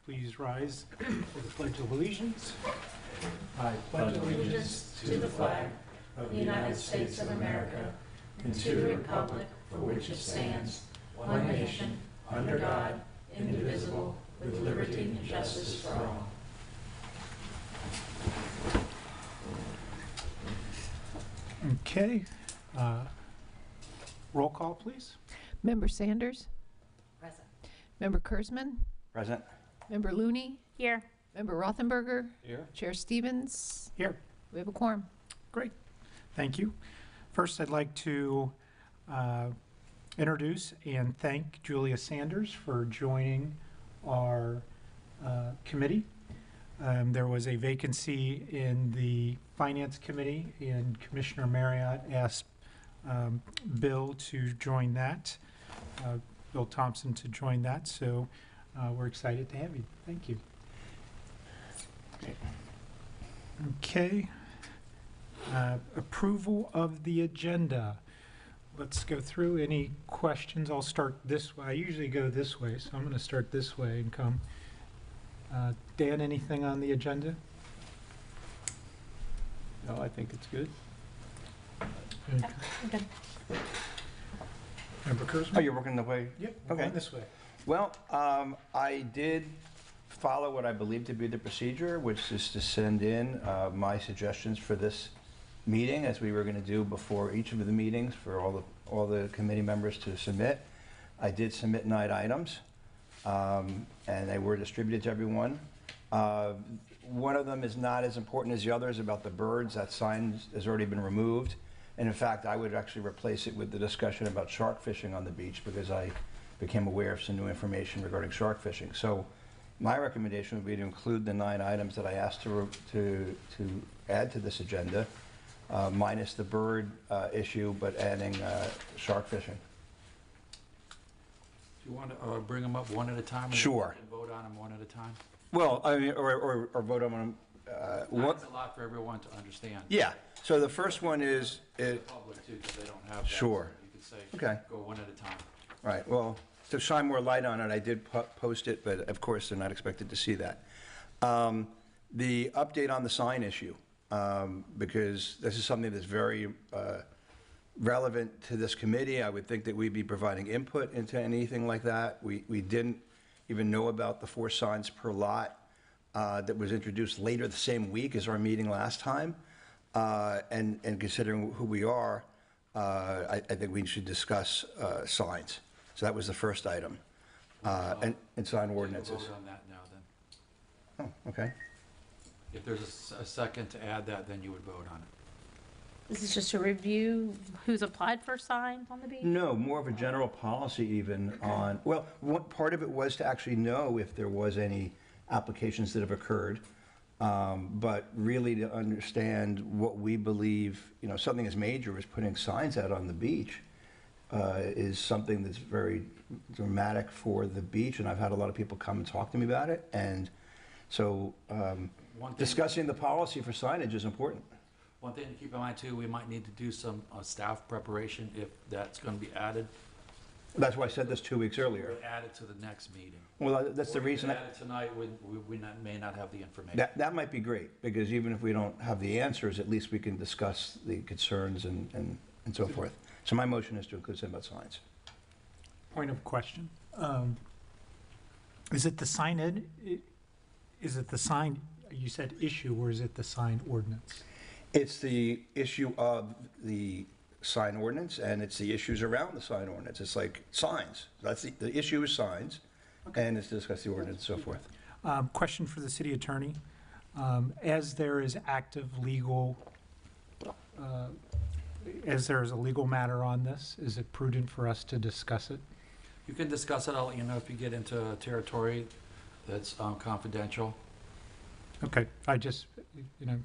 Please rise for the Pledge of Allegiance. I pledge allegiance to the flag of the United States of America and to the republic for which it stands, one nation, under God, indivisible, with liberty and justice for all. Okay. Roll call, please. Member Sanders? Present. Member Kurzman? Present. Member Looney? Here. Member Rothenberger? Here. Chair Stevens? Here. We have a quorum. Great. Thank you. First, I'd like to introduce and thank Julia Sanders for joining our committee. There was a vacancy in the Finance Committee, and Commissioner Marriott asked Bill to join that, Bill Thompson to join that, so we're excited to have you. Thank you. Okay. Approval of the agenda. Let's go through any questions. I'll start this way. I usually go this way, so I'm going to start this way and come. Dan, anything on the agenda? No, I think it's good. Okay. Member Kurzman? Oh, you're working the way? Yep, Okay. going this way. Well, I did follow what I believe to be the procedure, which is to send in my suggestions for this meeting, as we were going to do before each of the meetings, for all the committee members to submit. I did submit 9 items, and they were distributed to everyone. One of them is not as important as the others, about the birds. That sign has already been removed. And in fact, I would actually replace it with the discussion about shark fishing on the beach, because I became aware of some new information regarding shark fishing. So my recommendation would be to include the 9 items that I asked to add to this agenda, minus the bird issue, but adding shark fishing. Do you want to bring them up one at a time? Sure. And vote on them one at a time? Well, I mean, or vote on them. That's a lot for everyone to understand. Yeah. So the first one is The public too, because they don't have that. Sure. So you could say, Okay. go one at a time. Right, well, to shine more light on it, I did post it, but of course, they're not expected to see that. The update on the sign issue, because this is something that's very relevant to this committee. I would think that we'd be providing input into anything like that. We didn't even know about the 4 signs per lot that was introduced later the same week as our meeting last time. And considering who we are, I think we should discuss signs. So that was the first item, and sign ordinances. We'll vote on that now then. Oh, okay. If there's a second to add that, then you would vote on it. This is just to review who's applied for signs on the beach? No, more of a general policy even on, well, what part of it was to actually know if there was any applications that have occurred, but really to understand what we believe, something as major as putting signs out on the beach is something that's very dramatic for the beach, and I've had a lot of people come and talk to me about it, and so discussing the policy for signage is important. One thing to keep in mind too, we might need to do some staff preparation if that's going to be added. That's why I said this 2 weeks earlier. Or add it to the next meeting. Well, that's the Or reason. add it tonight when we may not have the information. That might be great, because even if we don't have the answers, at least we can discuss the concerns and so forth. So my motion is to include something about signs. Point of question. Is it the sign is it the sign, you said issue, or is it the sign ordinance? It's the issue of the sign ordinance, and it's the issues around the sign ordinance. It's like signs. That's the issue is signs, Okay. and it's to discuss the ordinance and so forth. Question for the city attorney. As there is active legal, as there is a legal matter on this, is it prudent for us to discuss it? You can discuss it. I'll let you know if you get into territory that's confidential. Okay, I just,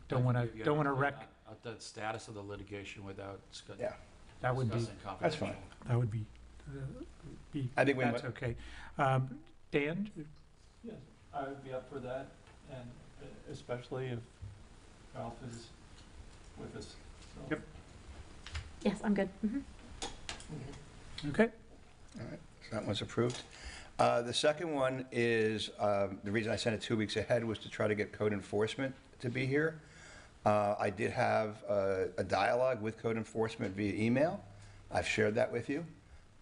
don't want to wreck. The status of the litigation without Yeah, That would be, discussing that's confidential. fine. that would be, I think we that's might, okay. Dan? Yes, I would be up for that, and especially if Ralph is with us. So. Yep. Yes, I'm good. Okay. all right, so that one's approved. The second one is, the reason I sent it 2 weeks ahead was to try to get code enforcement to be here. I did have a dialogue with code enforcement via email. I've shared that with you.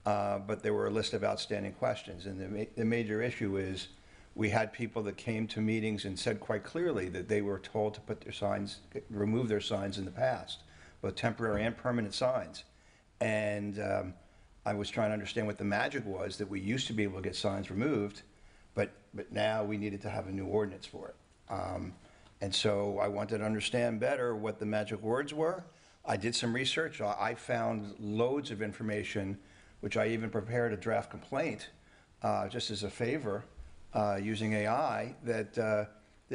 But there were a list of outstanding questions. And the major issue is we had people that came to meetings and said quite clearly that they were told to put their signs, remove their signs in the past, both temporary and permanent signs. And I was trying to understand what the magic was, that we used to be able to get signs removed, but now we needed to have a new ordinance for it. And so I wanted to understand better what the magic words were. I did some research. I found loads of information, which I even prepared a draft complaint, just as a favor, using AI, that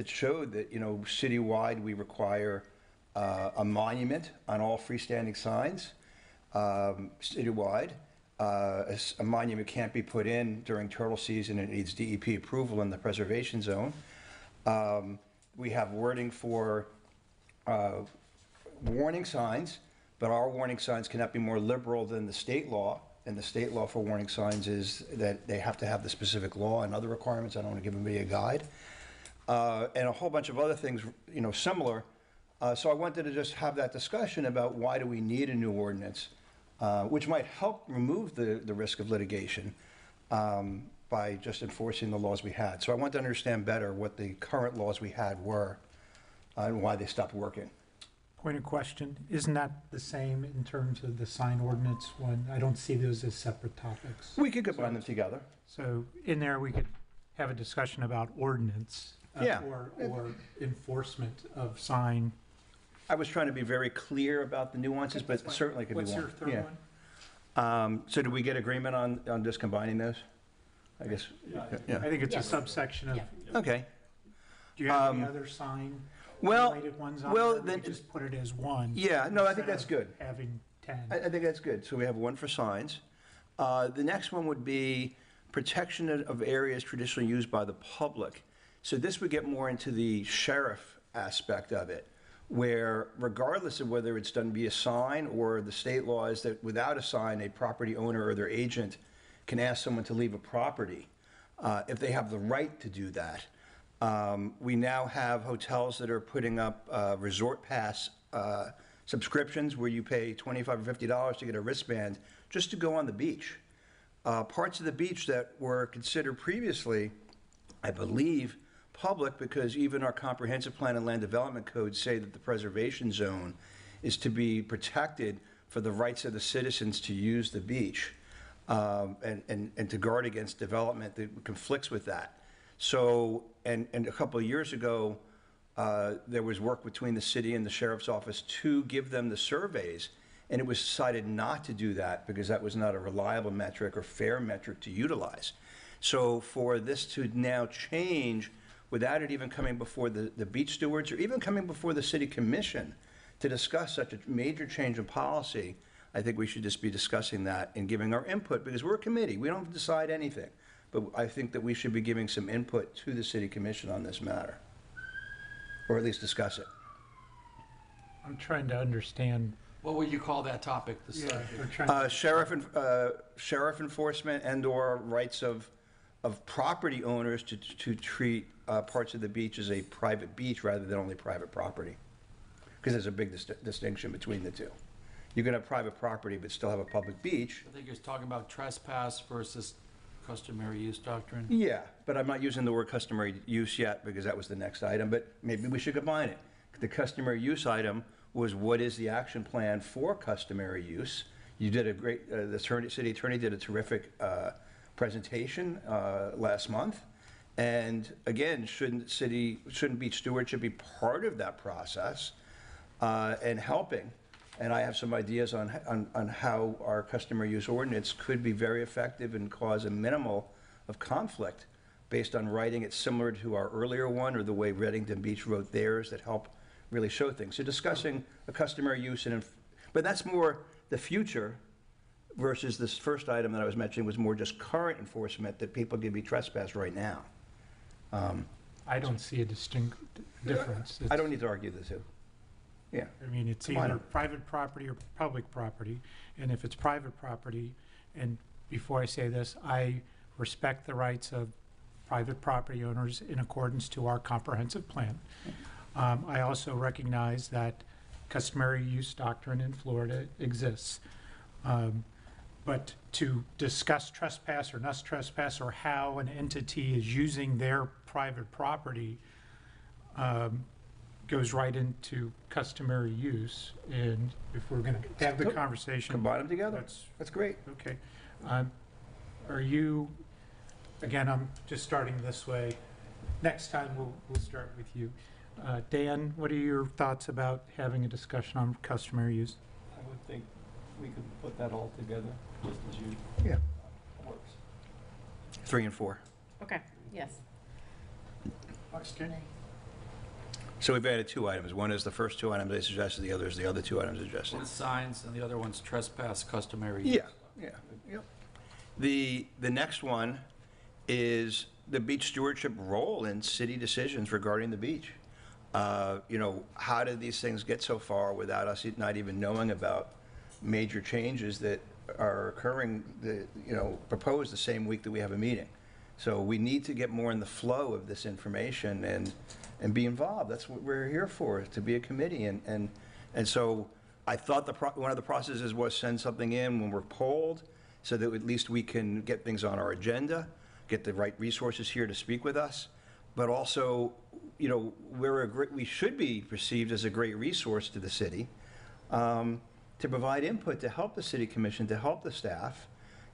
showed that, you know, citywide we require a monument on all freestanding signs, citywide. A monument can't be put in during turtle season. It needs DEP approval in the preservation zone. We have wording for warning signs, but our warning signs cannot be more liberal than the state law. And the state law for warning signs is that they have to have the specific law and other requirements. I don't want to give anybody a guide. And a whole bunch of other things, you know, similar. So I wanted to just have that discussion about why do we need a new ordinance, which might help remove the risk of litigation by just enforcing the laws we had. So I want to understand better what the current laws we had were and why they stopped working. Point of question, isn't that the same in terms of the sign ordinance one? I don't see those as separate topics. We could combine them together. So in there, we could have a discussion about ordinance. Yeah. Or enforcement of sign. I was trying to be very clear about the nuances, but it certainly could be one. What's your third Yeah. one? So did we get agreement on just combining those? I guess, I yeah. think it's a Yes. subsection of, Yeah. Okay. do you have any other sign Well, related ones on well, there? then- We just put it as one. Yeah, no, I think instead that's of good. Having 10. I think that's good. So we have one for signs. The next one would be protection of areas traditionally used by the public. So this would get more into the sheriff aspect of it, where regardless of whether it's done via sign or the state law is that without a sign, a property owner or their agent can ask someone to leave a property if they have the right to do that. We now have hotels that are putting up resort pass subscriptions where you pay $25 or $50 to get a wristband just to go on the beach. Parts of the beach that were considered previously, I believe, public, because even our comprehensive plan and land development codes say that the preservation zone is to be protected for the rights of the citizens to use the beach and to guard against development that conflicts with that. So, and a couple of years ago, there was work between the city and the sheriff's office to give them the surveys, and it was decided not to do that because that was not a reliable metric or fair metric to utilize. So for this to now change without it even coming before the beach stewards or even coming before the city commission to discuss such a major change in policy, I think we should just be discussing that and giving our input, because we're a committee. We don't decide anything. But I think that we should be giving some input to the city commission on this matter, or at least discuss it. I'm trying to understand. What would you call that topic? The subject? We're trying Sheriff enforcement and/or rights of property owners to treat parts of the beach as a private beach rather than only private property. Because there's a big distinction between the two. You can have private property but still have a public beach. I think you're talking about trespass versus customary use doctrine. Yeah, but I'm not using the word customary use yet because that was the next item, but maybe we should combine it. The customary use item was what is the action plan for customary use? You did a great, the city attorney did a terrific presentation last month. And again, shouldn't beach stewardship be part of that process and helping? And I have some ideas on how our customary use ordinance could be very effective and cause a minimal of conflict based on writing it similar to our earlier one or the way Reddington Beach wrote theirs that help really show things. So discussing a customary use, but that's more the future versus this first item that I was mentioning was more just current enforcement that people can be trespassed right now. I don't see a distinct difference. I don't need to argue the two. Yeah. I mean, it's Combine either them. private property or public property, and if it's private property, and before I say this, I respect the rights of private property owners in accordance to our comprehensive plan. I also recognize that customary use doctrine in Florida exists. But to discuss trespass or not trespass, or how an entity is using their private property, goes right into customary use. And if we're gonna have the conversation. Combine them together. That's, That's great. okay. Are you, again, I'm just starting this way. Next time, we'll start with you. Dan, what are your thoughts about having a discussion on customary use? I would think we could put that all together, just as you. Yeah. Works. 3 and 4. Okay, yes. Buxton? So we've added 2 items. One is the first 2 items they suggested, the other is the other 2 items suggested. One's signs and the other one's trespass customary use. Yeah. Yep. The next one is the beach stewardship role in city decisions regarding the beach. How did these things get so far without us not even knowing about major changes that are occurring, proposed the same week that we have a meeting? So we need to get more in the flow of this information and be involved. That's what we're here for, to be a committee. And so I thought one of the processes was send something in when we're polled, so that at least we can get things on our agenda, get the right resources here to speak with us. But also, we should be perceived as a great resource to the city, to provide input, to help the city commission, to help the staff,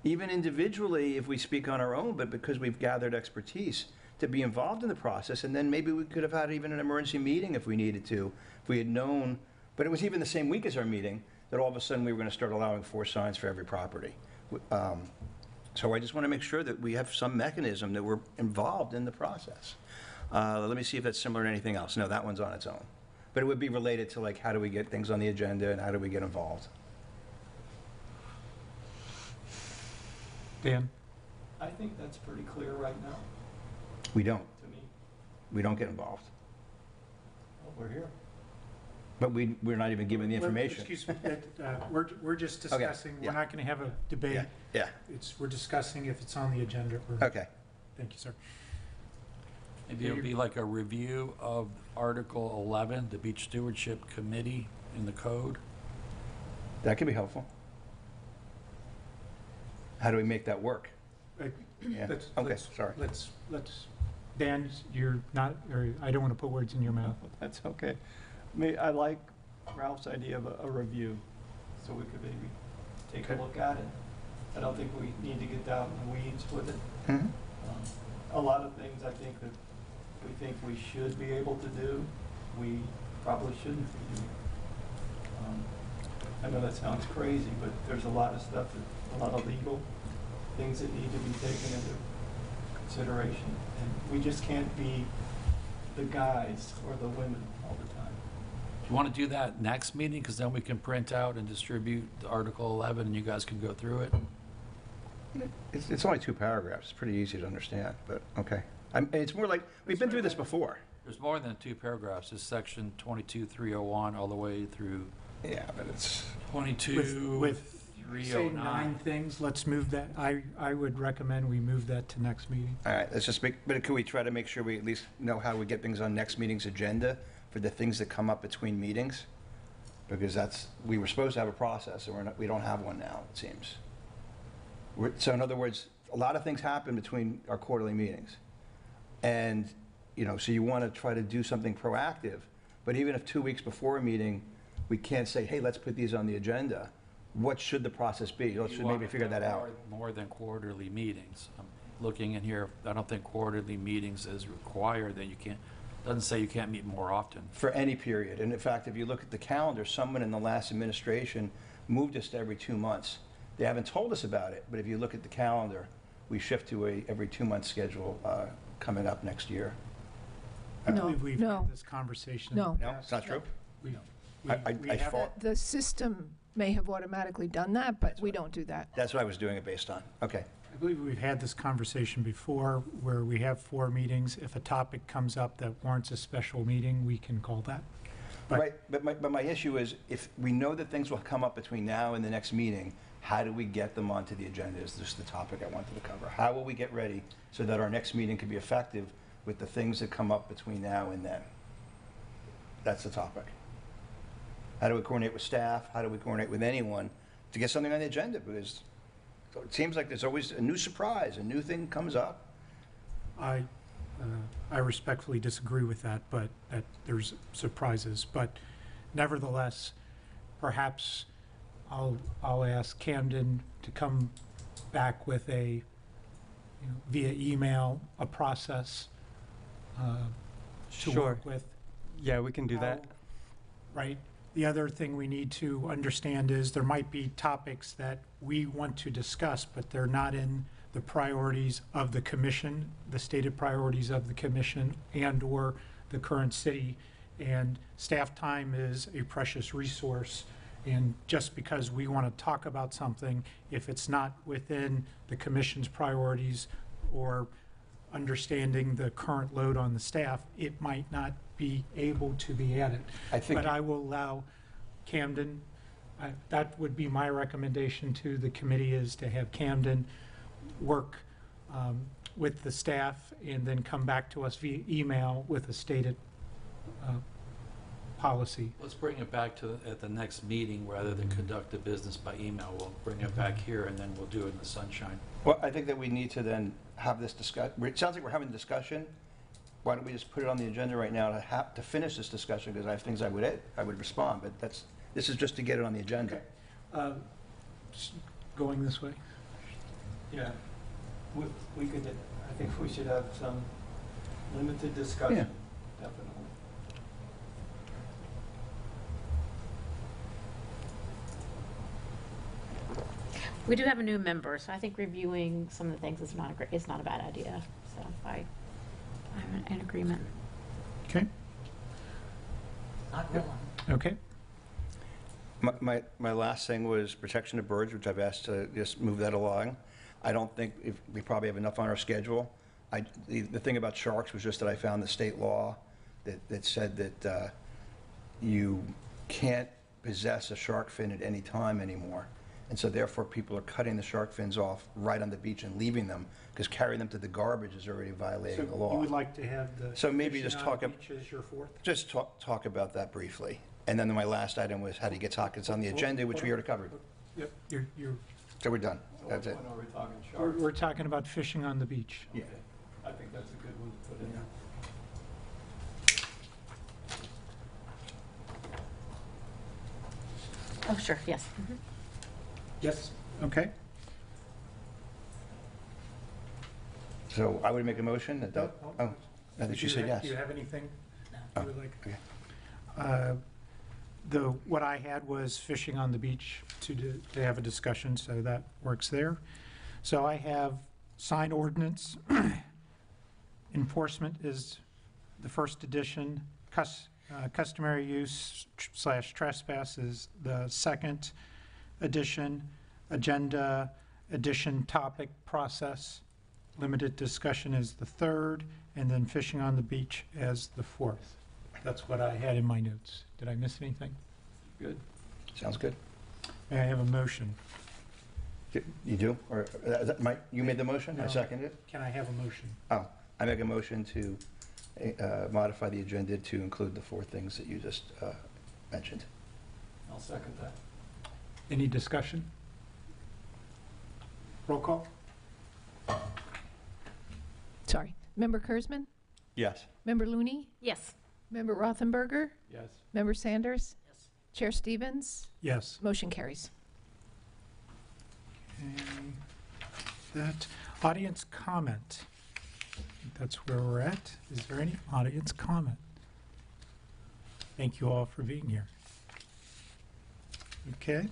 even individually if we speak on our own, but because we've gathered expertise, to be involved in the process. And then maybe we could have had even an emergency meeting if we needed to, if we had known. But it was even the same week as our meeting that all of a sudden we were going to start allowing 4 signs for every property. So I just want to make sure that we have some mechanism that we're involved in the process. Let me see if that's similar to anything else. No, that one's on its own. But it would be related to, like, how do we get things on the agenda and how do we get involved? Dan? I think that's pretty clear right now, We don't. to me. We don't get involved. Well, we're here. But we're not even given the information. Excuse me, we're just discussing, yeah. we're not going to have a debate. Yeah, We're discussing if it's on the agenda or. okay. Thank you, sir. Maybe it'll be like a review of Article 11, the Beach Stewardship Committee in the code. That could be helpful. How do we make that work? Uh, Yeah. let's- Okay, let's- sorry. Let's, Dan, you're not, or I don't want to put words in your mouth. That's okay. I like Ralph's idea of a review, so we could maybe take a Okay. look at it. I don't think we need to get down in the weeds with it. Mhm. A lot of things I think that we think we should be able to do, we probably shouldn't be doing. I know that sounds crazy, but there's a lot of stuff, a lot of legal things that need to be taken into consideration. And we just can't be the guys or the women all the time. Do you want to do that next meeting? Because then we can print out and distribute the Article 11 and you guys can go through it. It's only 2 paragraphs. It's pretty easy to understand, but okay. It's more like, we've been through this before. There's more than 2 paragraphs. It's section 22-301 all the way through Yeah, but it's, 22. With, say 9 things, let's move that. I would recommend we move that to next meeting. all right, let's just but could we try to make sure we at least know how we get things on next meeting's agenda for the things that come up between meetings? Because we were supposed to have a process, and we don't have one now, it seems. So in other words, a lot of things happen between our quarterly meetings. And, so you want to try to do something proactive, but even if 2 weeks before a meeting, we can't say, hey, let's put these on the agenda, what should the process be? Let's You want maybe figure to that have out. More than quarterly meetings. I'm looking in here, I don't think quarterly meetings is required, that you can't, doesn't say you can't meet more often. For any period. And in fact, if you look at the calendar, someone in the last administration moved us to every 2 months. They haven't told us about it, but if you look at the calendar, we shift to a every 2-month schedule coming up next year. I No, believe we've no. had this conversation. in the No. No, past. it's not true? We I have- thought, The system may have automatically done that, but we don't do that. that's what I was doing it based on. Okay. I believe we've had this conversation before, where we have 4 meetings. If a topic comes up that warrants a special meeting, we can call that. But- Right, but my issue is, if we know that things will come up between now and the next meeting, How do we get them onto the agenda is just the topic I wanted to cover. How will we get ready so that our next meeting can be effective with the things that come up between now and then? That's the topic. How do we coordinate with staff? How do we coordinate with anyone to get something on the agenda? Because it seems like there's always a new surprise, a new thing comes up. I respectfully disagree with that, but that there's surprises. But nevertheless, perhaps I'll ask Camden to come back with via email, a process to Sure. work with. Yeah, we can do that. Right? The other thing we need to understand is there might be topics that we want to discuss, but they're not in the priorities of the commission, the stated priorities of the commission and/or the current city. And staff time is a precious resource. And just because we want to talk about something, if it's not within the commission's priorities or understanding the current load on the staff, it might not be able to be added. I think- But I will allow Camden, that would be my recommendation to the committee, is to have Camden work with the staff and then come back to us via email with a stated policy. Let's bring it back at the next meeting, rather than conduct the business by email. We'll bring it back here, and then we'll do it in the sunshine. Well, I think that we need to then have this discussion. It sounds like we're having a discussion. Why don't we just put it on the agenda right now to finish this discussion, because I have things I would respond, but this is just to get it on the agenda. Going this way? Yeah, we could, I think we should have some limited Yeah. discussion, definitely. We do have a new member, so I think reviewing some of the things is not a bad idea. So I'm in agreement. Okay, Not real long. okay. My last thing was protection of birds, which I've asked to just move that along. I don't think we probably have enough on our schedule. The thing about sharks was just that I found the state law that said that you can't possess a shark fin at any time anymore. And so therefore, people are cutting the shark fins off right on the beach and leaving them, because carrying them to the garbage is already violating the So law. you would like to have the So maybe fishing just on talk the ab- beach as your fourth? Just talk about that briefly. And then my last item was how do you get topics on the agenda, which we already covered. Yep, So we're done. That's it. When are we talking we're sharks? talking about fishing on the beach. Yeah. I think that's a good one to put in there. Oh, sure, yes. Yes. Okay. So I would make a motion that, No, oh, I think you said yes. Do you have anything Oh, you would like? okay. What I had was fishing on the beach to have a discussion, so that works there. So I have sign ordinance. Enforcement is the first edition. Customary use / trespass is the second edition. Agenda addition topic process. Limited discussion is the third, and then fishing on the beach as the fourth. That's what I had in my notes. Did I miss anything? Good. Sounds good. May I have a motion? You do? Or, Mike, you made the motion? I No. seconded it? Can I have a motion? Oh, I make a motion to modify the agenda to include the four things that you just mentioned. I'll second that. Any discussion? Roll call? Sorry. Member Kurzman? Yes. Member Looney? Yes. Member Rothenberger? Yes. Member Sanders? Chair Stevens? Yes. Motion carries. Okay. That, audience comment. I think that's where we're at. Is there any audience comment? Thank you all for being here. Okay.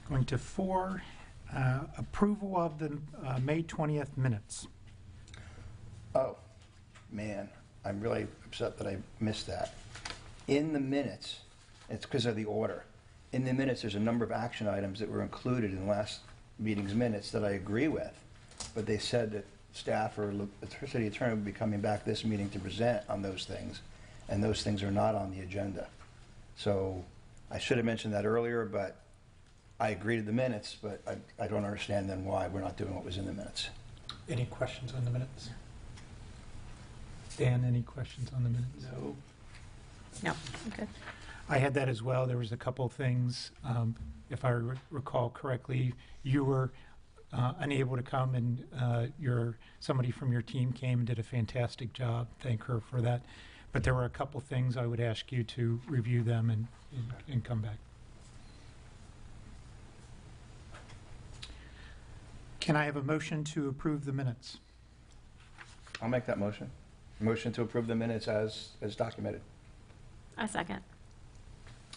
Going to 4, approval of the May 20th minutes. Oh, man, I'm really upset that I missed that. In the minutes, it's because of the order. In the minutes, there's a number of action items that were included in last meeting's minutes that I agree with, but they said that staff or the city attorney would be coming back this meeting to present on those things, and those things are not on the agenda. So I should have mentioned that earlier, but I agree to the minutes, but I don't understand then why we're not doing what was in the minutes. Any questions on the minutes? Dan, any questions on the minutes? No. No, okay. I had that as well. There was a couple of things, if I recall correctly, you were unable to come, and somebody from your team came and did a fantastic job. Thank her for that. But there were a couple things I would ask you to review them and come back. Can I have a motion to approve the minutes? I'll make that motion. Motion to approve the minutes as documented. I second.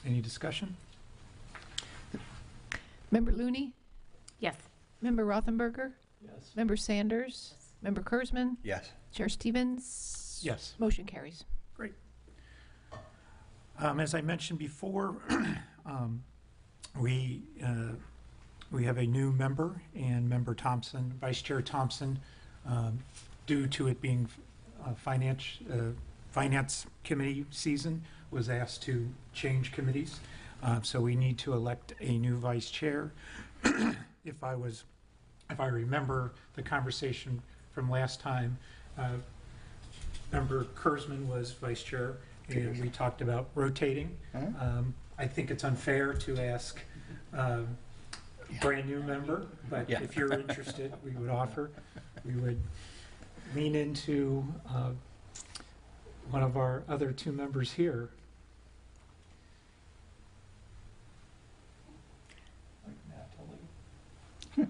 Any discussion? Member Looney, Yes. Member Rothenberger, Yes. Member Sanders, Member Kurzman, Yes. Chair Stevens. Yes. Motion carries. As I mentioned before, we have a new member, and Member Thompson, Vice Chair Thompson, due to it being Finance Committee season, was asked to change committees. So we need to elect a new Vice Chair. If I remember the conversation from last time, Member Kurzman was Vice Chair, and we talked about rotating. I think it's unfair to ask a brand-new member, but Yeah. if you're interested, we would lean into one of our other two members here. Like Natalie.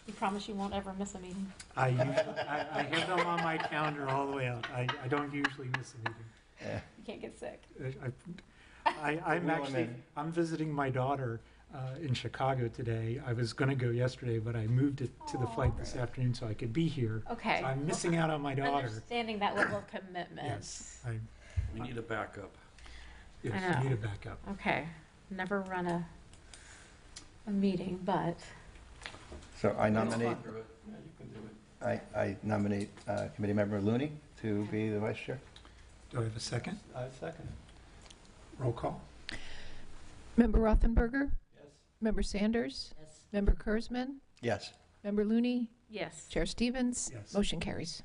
You promise you won't ever miss a meeting? I have them on my calendar all the way out. I don't usually miss a meeting. You can't get sick. I'm visiting my daughter in Chicago today. I was going to go yesterday, but I moved it to the flight this afternoon so I could be here. Okay. So I'm missing out on my daughter. Understanding that level of commitment. Yes, We need a backup. yes, I know. need a backup. Okay. Never run a meeting, but So I nominate, Yeah, you can do it. I nominate Committee Member Looney to be the Vice Chair. Do I have a second? I second. Roll call. Member Rothenberger, Yes. Member Sanders, yes. Member Kurzman, Yes. Member Looney, Yes. Chair Stevens. Yes. Motion carries.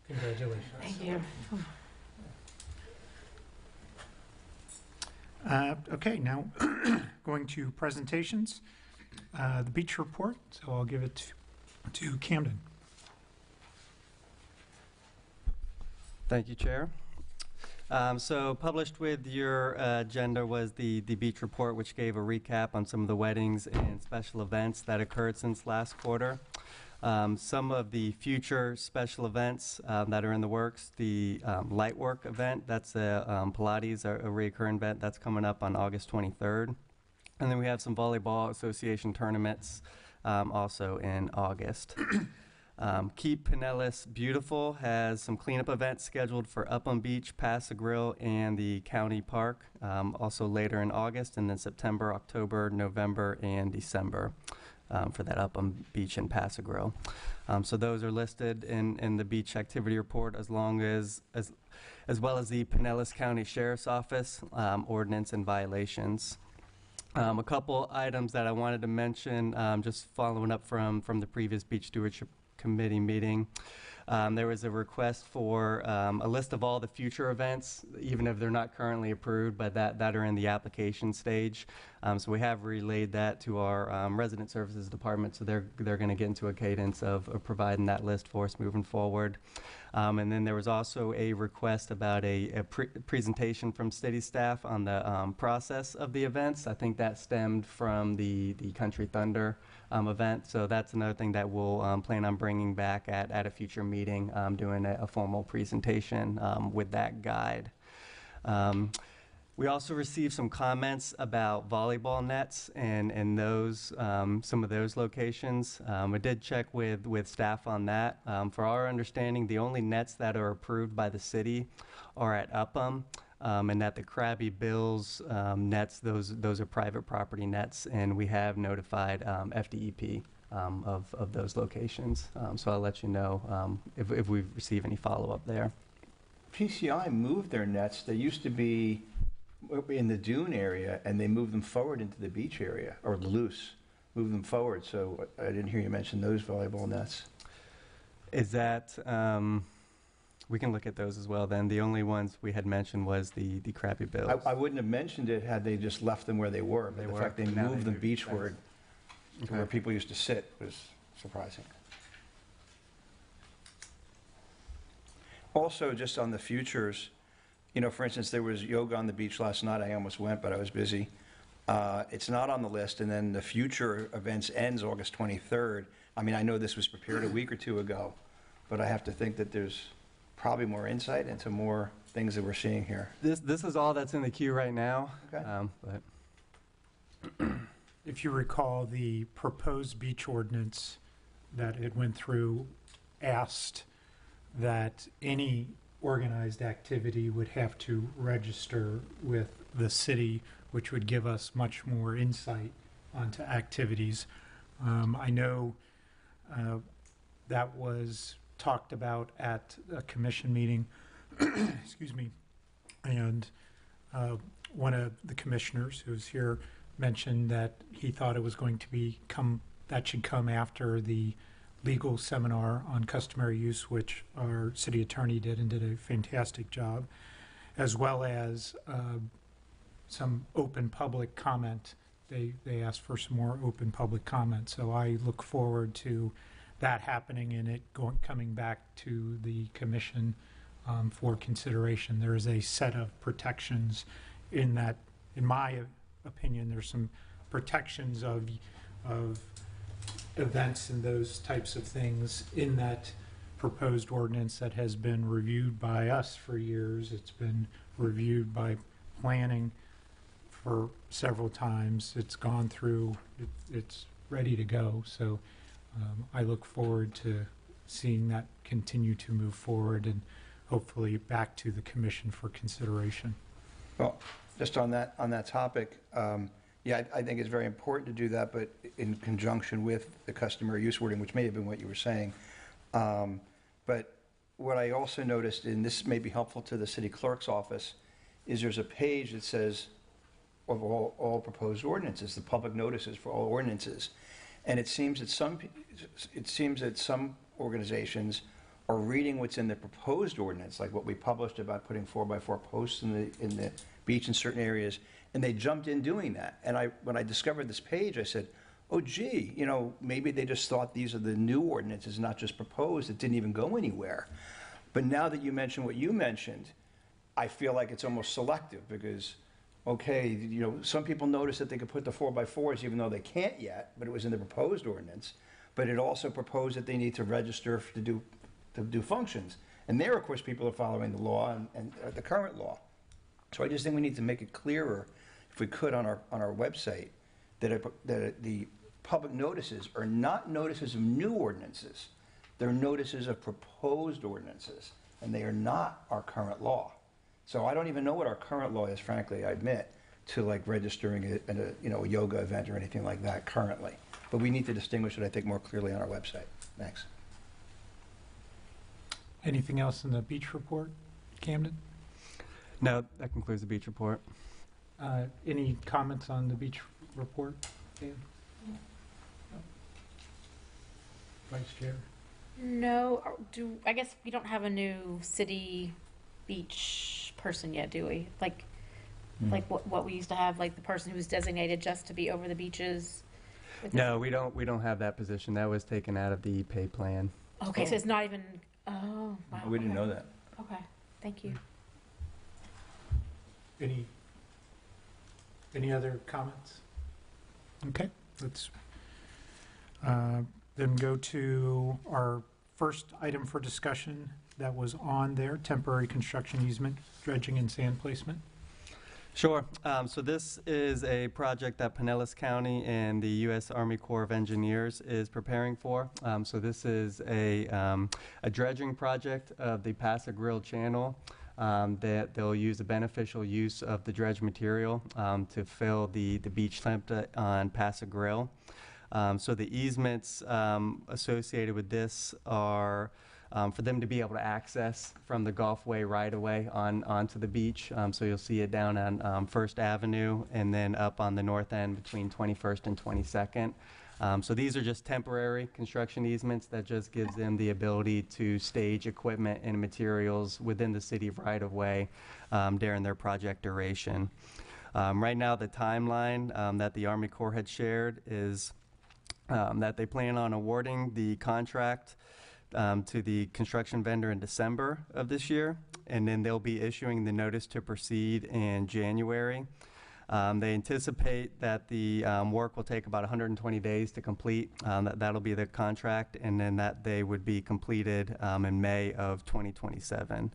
Congratulations. Thank you. Okay, now going to presentations. The beach report, so I'll give it to Camden. Thank you, Chair. So published with your agenda was the beach report, which gave a recap on some of the weddings and special events that occurred since last quarter. Some of the future special events that are in the works, the light work event, that's a Pilates, a recurring event that's coming up on August 23rd. And then we have some volleyball association tournaments also in August. Keep Pinellas Beautiful has some cleanup events scheduled for Upham Beach, Pass-a-Grille, and the county park, also later in August, and then September, October, November, and December for that Upham Beach and Pass-a-Grille. So those are listed in the beach activity report, as well as the Pinellas County Sheriff's Office ordinance and violations. A couple items that I wanted to mention, just following up from the previous Beach Stewardship Committee meeting. There was a request for a list of all the future events, even if they're not currently approved, but that are in the application stage. So we have relayed that to our resident services department, so they're going to get into a cadence of providing that list for us moving forward. And then there was also a request about a presentation from city staff on the process of the events. I think that stemmed from the Country Thunder event. So that's another thing that we'll plan on bringing back at a future meeting, doing a formal presentation with that guide. We also received some comments about volleyball nets and those some of those locations. I did check with staff on that. For our understanding, the only nets that are approved by the city are at Upham, and that the Krabby Bills nets, those are private property nets, and we have notified FDEP of those locations. So I'll let you know if we receive any follow-up there. PCI moved their nets. They used to be in the dune area, and they moved them forward into the beach area, or the loose, moved them forward. So I didn't hear you mention those volleyball nets. Is that, we can look at those as well then. The only ones we had mentioned was the crappy bills. I wouldn't have mentioned it had they just left them where they were, but They the were, fact they but now moved they them do. beachward to Okay. where people used to sit was surprising. Also, just on the futures, you know, for instance, there was yoga on the beach last night. I almost went, but I was busy. It's not on the list, and then the future events ends August 23rd. I mean, I know this was prepared a week or two ago, but I have to think that there's probably more insight into more things that we're seeing here. This is all that's in the queue right now. Okay. But If you recall, the proposed beach ordinance that it went through asked that any organized activity would have to register with the city, which would give us much more insight onto activities. I know that was talked about at a commission meeting, excuse me, and one of the commissioners who's here mentioned that he thought it was going to that should come after the legal seminar on customary use, which our city attorney did and did a fantastic job, as well as some open public comment. They asked for some more open public comment. So I look forward to that happening and it coming back to the commission for consideration. There is a set of protections in that, in my opinion, there's some protections of events and those types of things in that proposed ordinance that has been reviewed by us for years. It's been reviewed by planning for several times. It's gone through, it's ready to go. So I look forward to seeing that continue to move forward and hopefully back to the commission for consideration. Well, just on that topic, yeah, I think it's very important to do that, but in conjunction with the customary use wording, which may have been what you were saying. But what I also noticed, and this may be helpful to the city clerk's office, is there's a page that says of all proposed ordinances, the public notices for all ordinances. And it seems that some organizations are reading what's in the proposed ordinance, like what we published about putting 4x4 posts in the beach in certain areas, and they jumped in doing that. And when I discovered this page, I said, oh, gee, you know, maybe they just thought these are the new ordinances, not just proposed. It didn't even go anywhere. But now that you mentioned what you mentioned, I feel like it's almost selective because, okay, you know, some people noticed that they could put the 4x4s even though they can't yet, but it was in the proposed ordinance. But it also proposed that they need to register to do functions. And there, of course, people are following the law and the current law. So I just think we need to make it clearer, if we could, on our website, that the public notices are not notices of new ordinances. They're notices of proposed ordinances, and they are not our current law. So I don't even know what our current law is, frankly, I admit, to like registering it in a yoga event or anything like that currently. But we need to distinguish it, I think, more clearly on our website. Thanks. Anything else in the beach report, Camden? no, that concludes the beach report. Any comments on the beach report, Dan? No. Vice Chair? No, I guess we don't have a new city beach person yet, do we? Like what we used to have, like the person who was designated just to be over the beaches? No, we don't have that position. That was taken out of the pay plan. Okay, so it's not even, oh, wow. We didn't okay. know that. Okay, thank you. Any other comments? Okay, let's then go to our first item for discussion that was on there, temporary construction easement, dredging and sand placement. Sure. So this is a project that Pinellas County and the U.S. Army Corps of Engineers is preparing for. So this is a dredging project of the Pass-a-Grille Channel. That they'll use a beneficial use of the dredge material to fill the beach lip on Pass-a-Grille. So the easements associated with this are for them to be able to access from the Gulfway right-of-way onto the beach. So you'll see it down on First Avenue and then up on the north end between 21st and 22nd. So these are just temporary construction easements that just gives them the ability to stage equipment and materials within the city right-of-way during their project duration. Right now, the timeline that the Army Corps had shared is that they plan on awarding the contract to the construction vendor in December of this year, and then they'll be issuing the notice to proceed in January. They anticipate that the work will take about 120 days to complete. That'll be the contract, and then that they would be completed in May of 2027.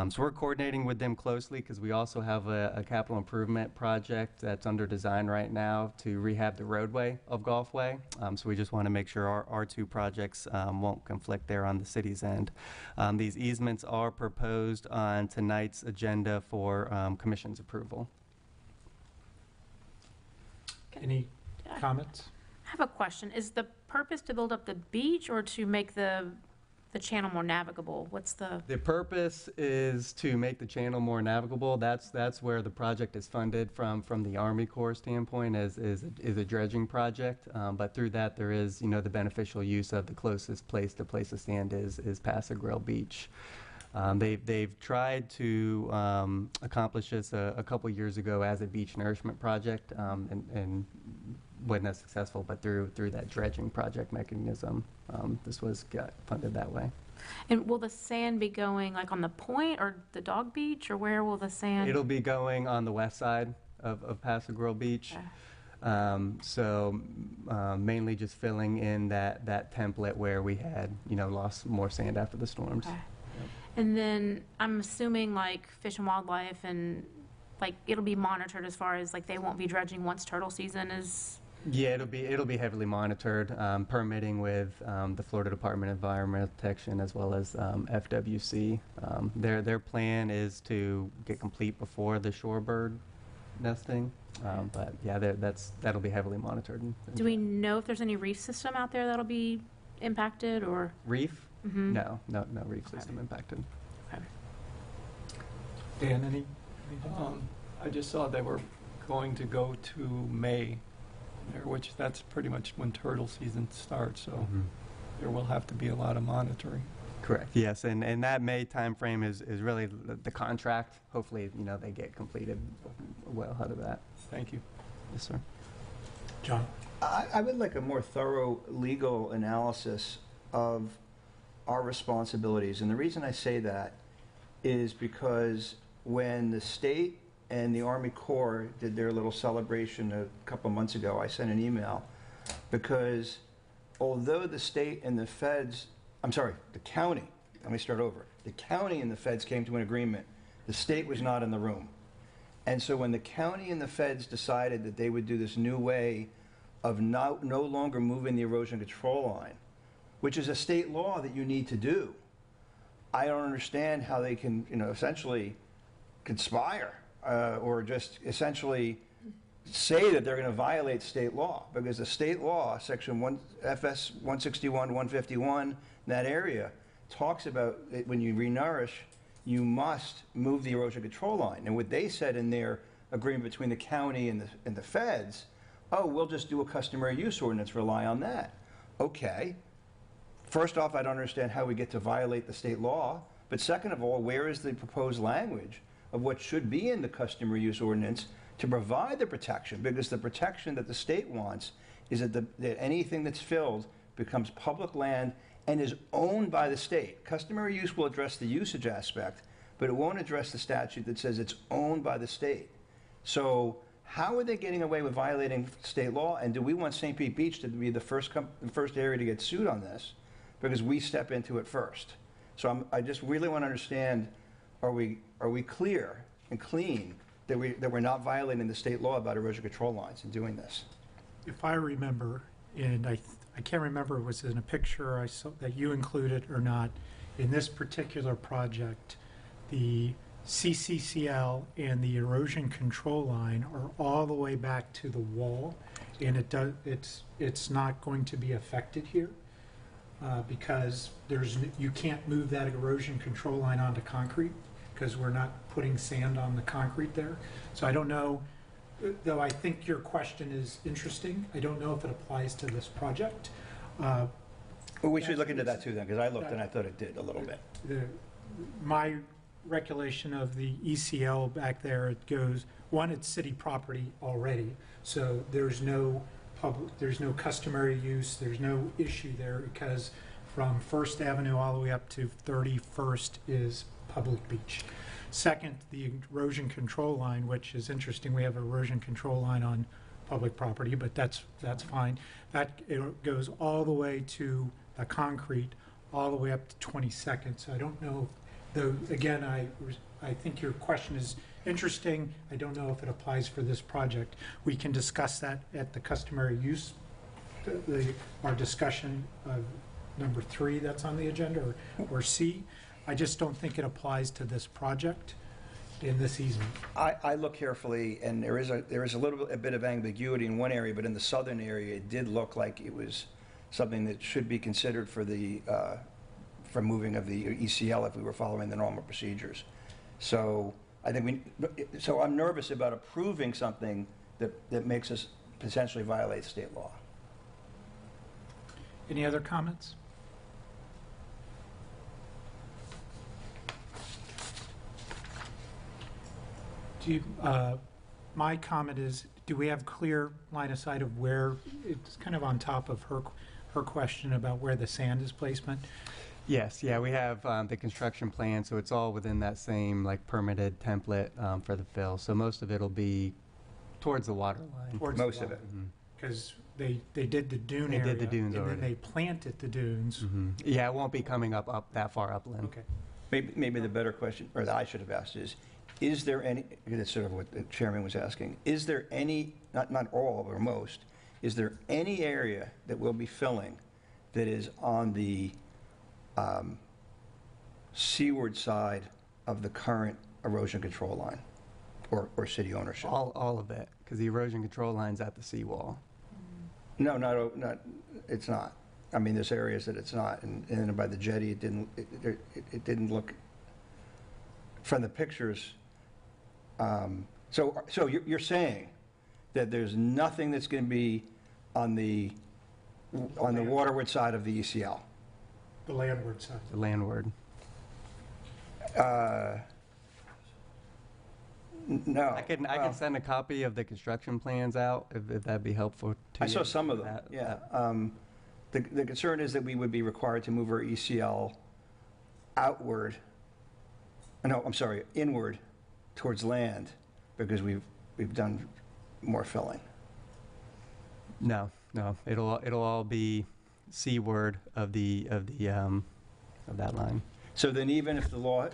So we're coordinating with them closely because we also have a capital improvement project that's under design right now to rehab the roadway of Gulfway. So we just want to make sure our two projects won't conflict there on the city's end. These easements are proposed on tonight's agenda for Commission's approval. Any comments? I have a question. Is the purpose to build up the beach or to make the channel more navigable? What's the? The purpose is to make the channel more navigable. That's where the project is funded from the Army Corps standpoint is a dredging project. But through that, there is, the beneficial use of the closest place to stand is Paso Grill Beach. They've tried to accomplish this a couple years ago as a beach nourishment project and wasn't as successful, but through that dredging project mechanism, this got funded that way. And will the sand be going like on the point or the dog beach, or where will the sand? It'll be going on the west side of Paso Grill Beach. Okay. So mainly just filling in that template where we had, lost more sand after the storms. Okay. And then I'm assuming like Fish and Wildlife and like it'll be monitored as far as like they won't be dredging once turtle season is. Yeah, it'll be heavily monitored, permitting with the Florida Department of Environmental Protection as well as FWC. Their plan is to get complete before the shorebird nesting, but yeah, that'll be heavily monitored. Do we know if there's any reef system out there that'll be impacted or? Reef? Mm-hmm. No reef system impacted. Okay. Dan, any? I just saw they were going to go to May, there, which that's pretty much when turtle season starts, so there will have to be a lot of monitoring. Correct. Yes, and that May timeframe is really the contract. Hopefully, they get completed well ahead of that. Thank you. Yes, sir. John? I would like a more thorough legal analysis of our responsibilities. And the reason I say that is because when the state and the Army Corps did their little celebration a couple months ago, I sent an email because although the state and the feds, the county, let me start over. The county and the feds came to an agreement. The state was not in the room. And so when the county and the feds decided that they would do this new way of no longer moving the erosion control line, which is a state law that you need to do, I don't understand how they can, essentially conspire or just essentially say that they're going to violate state law, because the state law, section FS 161, 151, that area talks about it, when you renourish, you must move the erosion control line. And what they said in their agreement between the county and the feds, we'll just do a customary use ordinance, rely on that. Okay. First off, I don't understand how we get to violate the state law. But second of all, where is the proposed language of what should be in the customary use ordinance to provide the protection? Because the protection that the state wants is that anything that's filled becomes public land and is owned by the state. Customary use will address the usage aspect, but it won't address the statute that says it's owned by the state. So how are they getting away with violating state law? And do we want St. Pete Beach to be the first area to get sued on this because we step into it first? So I just really want to understand, are we clear and clean that we're not violating the state law about erosion control lines in doing this? If I remember, and I can't remember if it was in a picture I saw that you included or not, in this particular project, the CCCL and the erosion control line are all the way back to the wall, and it's not going to be affected here. because you can't move that erosion control line onto concrete because we're not putting sand on the concrete there. So I don't know, though I think your question is interesting. I don't know if it applies to this project. Well, we should look into that too then, because I looked and I thought it did a little bit. My recollection of the ECL back there, it goes, one, it's city property already, so there's no customary use, there's no issue there because from First Avenue all the way up to 31st is public beach. Second, the erosion control line, which is interesting, we have an erosion control line on public property, but that's fine. It goes all the way to the concrete, all the way up to 22nd. So I don't know, though, again, I think your question is interesting. I don't know if it applies for this project. We can discuss that at the customary use, our discussion of number 3 that's on the agenda, or C. I just don't think it applies to this project in this easement. I look carefully, and there is a bit of ambiguity in one area, but in the southern area, it did look like it was something that should be considered for for moving of the ECL if we were following the normal procedures. So I think so I'm nervous about approving something that makes us potentially violate state law. Any other comments? My comment is, do we have clear line of sight of where, it's kind of on top of her question about where the sand is placement? Yes, yeah, we have the construction plan, so it's all within that same like permitted template for the fill. So most of it will be towards the water line. Most of it. Because they did the dune They area. did the dunes and already. then they planted the dunes. Yeah, it won't be coming up that far upland. Okay. Maybe the better question, or that I should have asked is there any, that's sort of what the chairman was asking, is there any, not all or most, is there any area that we'll be filling that is on the seaward side of the current erosion control line or city ownership? All of it, because the erosion control line's at the seawall. No, not, it's not. I mean, there's areas that it's not, and by the jetty, it didn't look, from the pictures. So you're saying that there's nothing that's going to be on the waterward side of the ECL? The landward side. The landward. No. I can send a copy of the construction plans out if that'd be helpful to you. I saw some of them, yeah. The concern is that we would be required to move our ECL outward, no, I'm sorry, inward towards land because we've done more filling. No, it'll all be seaward of that line. So then even if the law,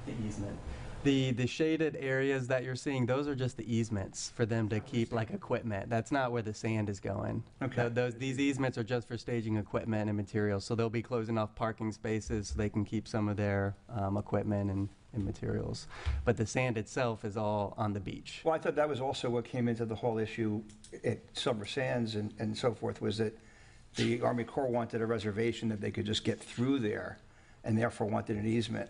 The easement. The shaded areas that you're seeing, those are just the easements for them to keep like equipment. That's not where the sand is going. Okay. These easements are just for staging equipment and materials. So they'll be closing off parking spaces so they can keep some of their equipment and materials. But the sand itself is all on the beach. well, I thought that was also what came into the whole issue at Silver Sands and so forth, was that the Army Corps wanted a reservation that they could just get through there, and therefore wanted an easement.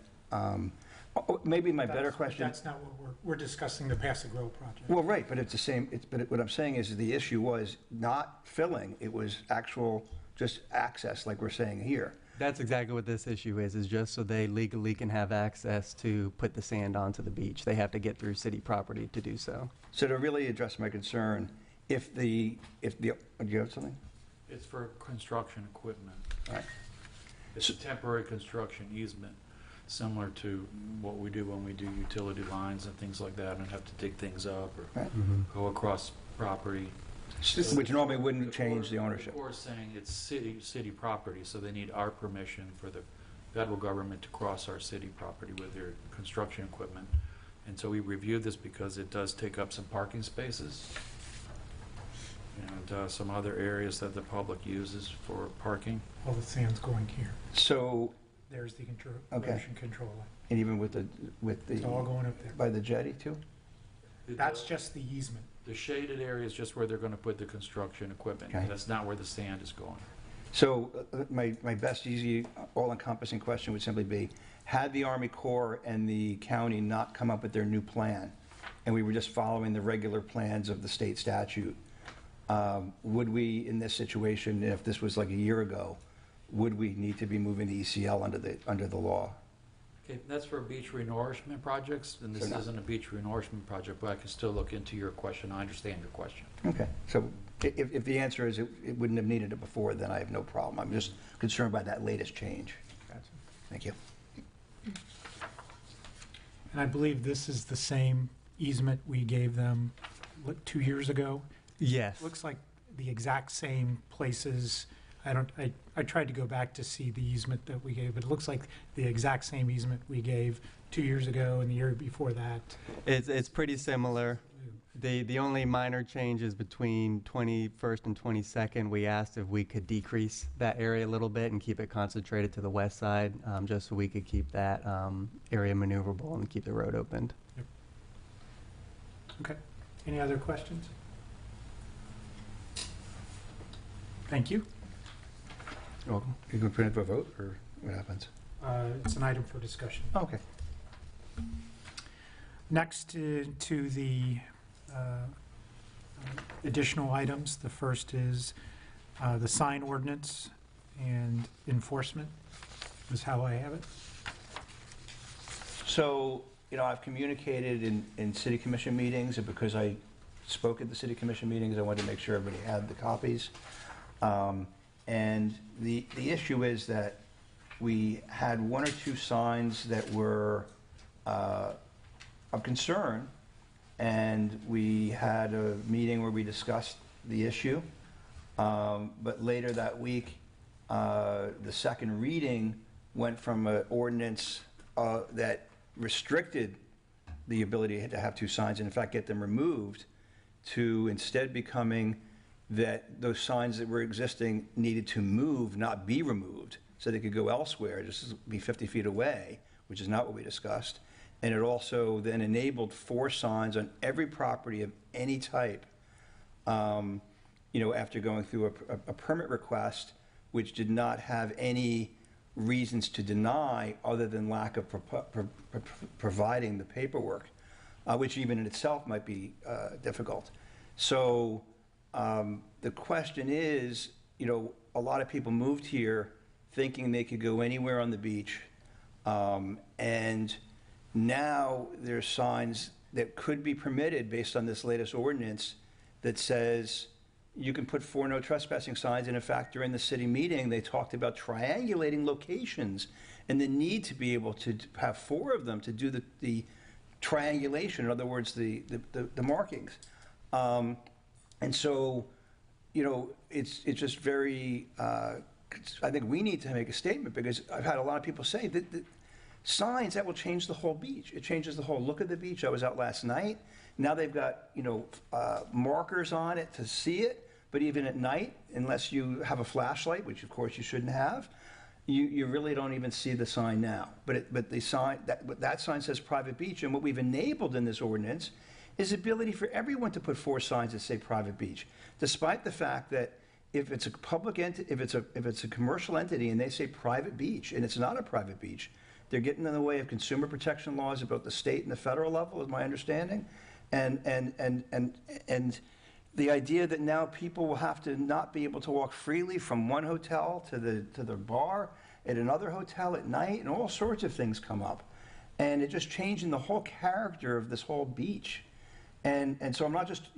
Maybe my better question. That's not what we're discussing, the Pass Grow project. Well, right, but it's the same, but what I'm saying is the issue was not filling, it was actual just access, like we're saying here. That's exactly what this issue is just so they legally can have access to put the sand onto the beach. They have to get through city property to do so. So to really address my concern, do you have something? It's for construction equipment. All right. It's a temporary construction easement, similar to what we do when we do utility lines and things like that, and have to dig things up or Right. go across property. Which normally wouldn't change the ownership. Of course, saying it's city property, so they need our permission for the federal government to cross our city property with their construction equipment. And so we reviewed this because it does take up some parking spaces and some other areas that the public uses for parking. All the sand's going here. So there's the Okay. erosion control line. And even with It's all the, going up there. by the jetty too? That's just the easement. The shaded area is just where they're gonna put the construction equipment. Okay. That's not where the sand is going. So my best, easy, all-encompassing question would simply be, had the Army Corps and the county not come up with their new plan, and we were just following the regular plans of the state statute, would we, in this situation, if this was like a year ago, would we need to be moving the ECL under the law? Okay, that's for beach renourishment projects, and this So no. isn't a beach renourishment project, but I can still look into your question. I understand your question. Okay, so if the answer is it wouldn't have needed it before, then I have no problem. I'm just concerned by that latest change. Thank you. And I believe this is the same easement we gave them 2 years ago. Yes. Looks like the exact same places. I tried to go back to see the easement that we gave, but it looks like the exact same easement we gave 2 years ago and the year before that. It's pretty similar. The only minor changes between 21st and 22nd, we asked if we could decrease that area a little bit and keep it concentrated to the west side, just so we could keep that area maneuverable and keep the road opened. Okay. Any other questions? Thank you. You're going to put it for a vote, or what happens? It's an item for discussion. Okay. Next to the additional items, the first is the sign ordinance and enforcement, is how I have it. So, I've communicated in city commission meetings, and because I spoke at the city commission meetings, I wanted to make sure everybody had the copies. And the issue is that we had 1 or 2 signs that were of concern, and we had a meeting where we discussed the issue. But later that week, the second reading went from an ordinance that restricted the ability to have 2 signs, and in fact get them removed, to instead becoming that those signs that were existing needed to move, not be removed, so they could go elsewhere, just be 50 feet away, which is not what we discussed. And it also then enabled 4 signs on every property of any type, after going through a permit request, which did not have any reasons to deny other than lack of providing the paperwork, which even in itself might be difficult. So the question is, a lot of people moved here thinking they could go anywhere on the beach, and now there's signs that could be permitted based on this latest ordinance that says you can put 4 no trespassing signs. And in fact, during the city meeting, they talked about triangulating locations and the need to be able to have 4 of them to do the triangulation, in other words, the markings. And so, it's just very, I think we need to make a statement, because I've had a lot of people say that signs that will change the whole beach. It changes the whole look of the beach. I was out last night. Now they've got, markers on it to see it. But even at night, unless you have a flashlight, which of course you shouldn't have, you really don't even see the sign now. But the sign, that sign says private beach. And what we've enabled in this ordinance is the ability for everyone to put 4 signs that say private beach, despite the fact that if it's a public entity, if it's a commercial entity and they say private beach and it's not a private beach, they're getting in the way of consumer protection laws about the state and the federal level, is my understanding. And the idea that now people will have to not be able to walk freely from one hotel to the bar at another hotel at night, and all sorts of things come up. And it just changing the whole character of this whole beach. And so I'm not just,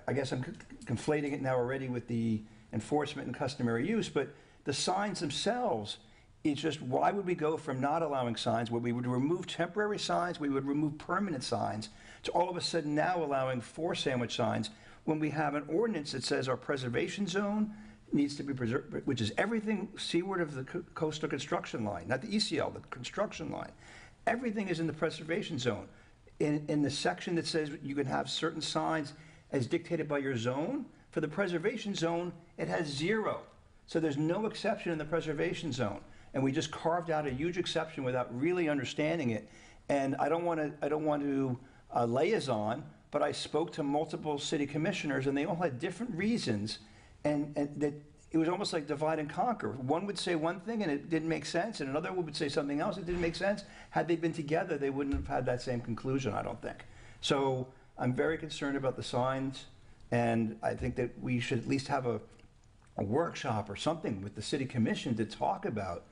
I guess I'm conflating it now already with the enforcement and customary use, but the signs themselves, it's just, why would we go from not allowing signs, where we would remove temporary signs, we would remove permanent signs, to all of a sudden now allowing 4 sandwich signs, when we have an ordinance that says our preservation zone needs to be preserved, which is everything seaward of the coastal construction line, not the ECL, the construction line. Everything is in the preservation zone. In the section that says you can have certain signs as dictated by your zone, for the preservation zone, it has 0. So there's no exception in the preservation zone. and we just carved out a huge exception without really understanding it. And I don't want to liaison, but I spoke to multiple city commissioners, and they all had different reasons, and that it was almost like divide and conquer. One would say one thing and it didn't make sense, and another would say something else that didn't make sense. Had they been together, they wouldn't have had that same conclusion, I don't think. So I'm very concerned about the signs, and I think that we should at least have a workshop or something with the city commission to talk about.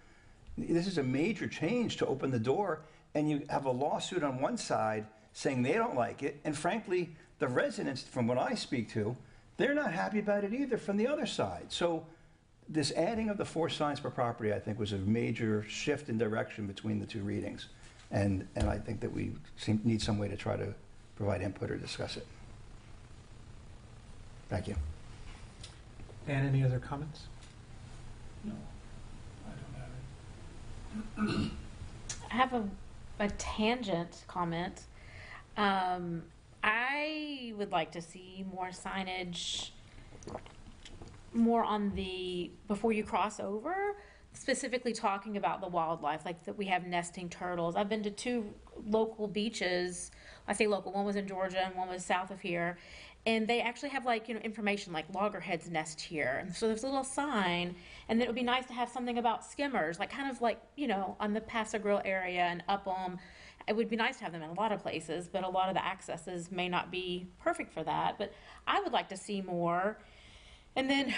This is a major change to open the door, and you have a lawsuit on one side saying they don't like it, and frankly, the residents, from what I speak to, they're not happy about it either from the other side. So this adding of the 4 signs per property, I think, was a major shift in direction between the 2 readings. And I think that we need some way to try to provide input or discuss it. Thank you. Dan, any other comments? No, I don't have it. I have a tangent comment. I would like to see more signage, more on the, before you cross over, specifically talking about the wildlife, like that we have nesting turtles. I've been to 2 local beaches. I say local, one was in Georgia and one was south of here. And they actually have, like, information like loggerheads nest here. And so there's a little sign, and then it would be nice to have something about skimmers, like kind of like, on the Paso Grill area and Upham. It would be nice to have them in a lot of places, but a lot of the accesses may not be perfect for that. But I would like to see more. And then,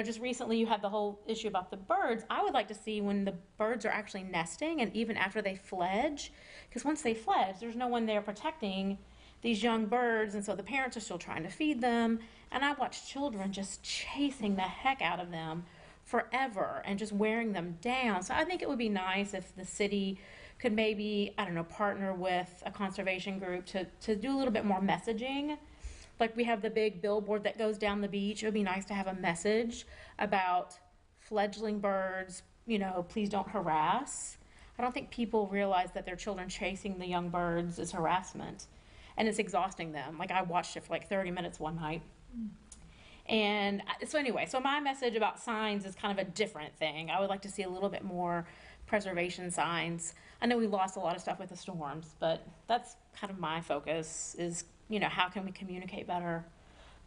just recently you had the whole issue about the birds. I would like to see when the birds are actually nesting and even after they fledge, because once they fledge, there's no one there protecting these young birds, and so the parents are still trying to feed them. And I watch children just chasing the heck out of them forever and just wearing them down. So I think it would be nice if the city could maybe, I don't know, partner with a conservation group to do a little bit more messaging. Like we have the big billboard that goes down the beach. It would be nice to have a message about fledgling birds, please don't harass. I don't think people realize that their children chasing the young birds is harassment, and it's exhausting them. Like I watched it for like 30 minutes one night. And so anyway, so my message about signs is kind of a different thing. I would like to see a little bit more preservation signs. I know we lost a lot of stuff with the storms, but that's kind of my focus is, how can we communicate better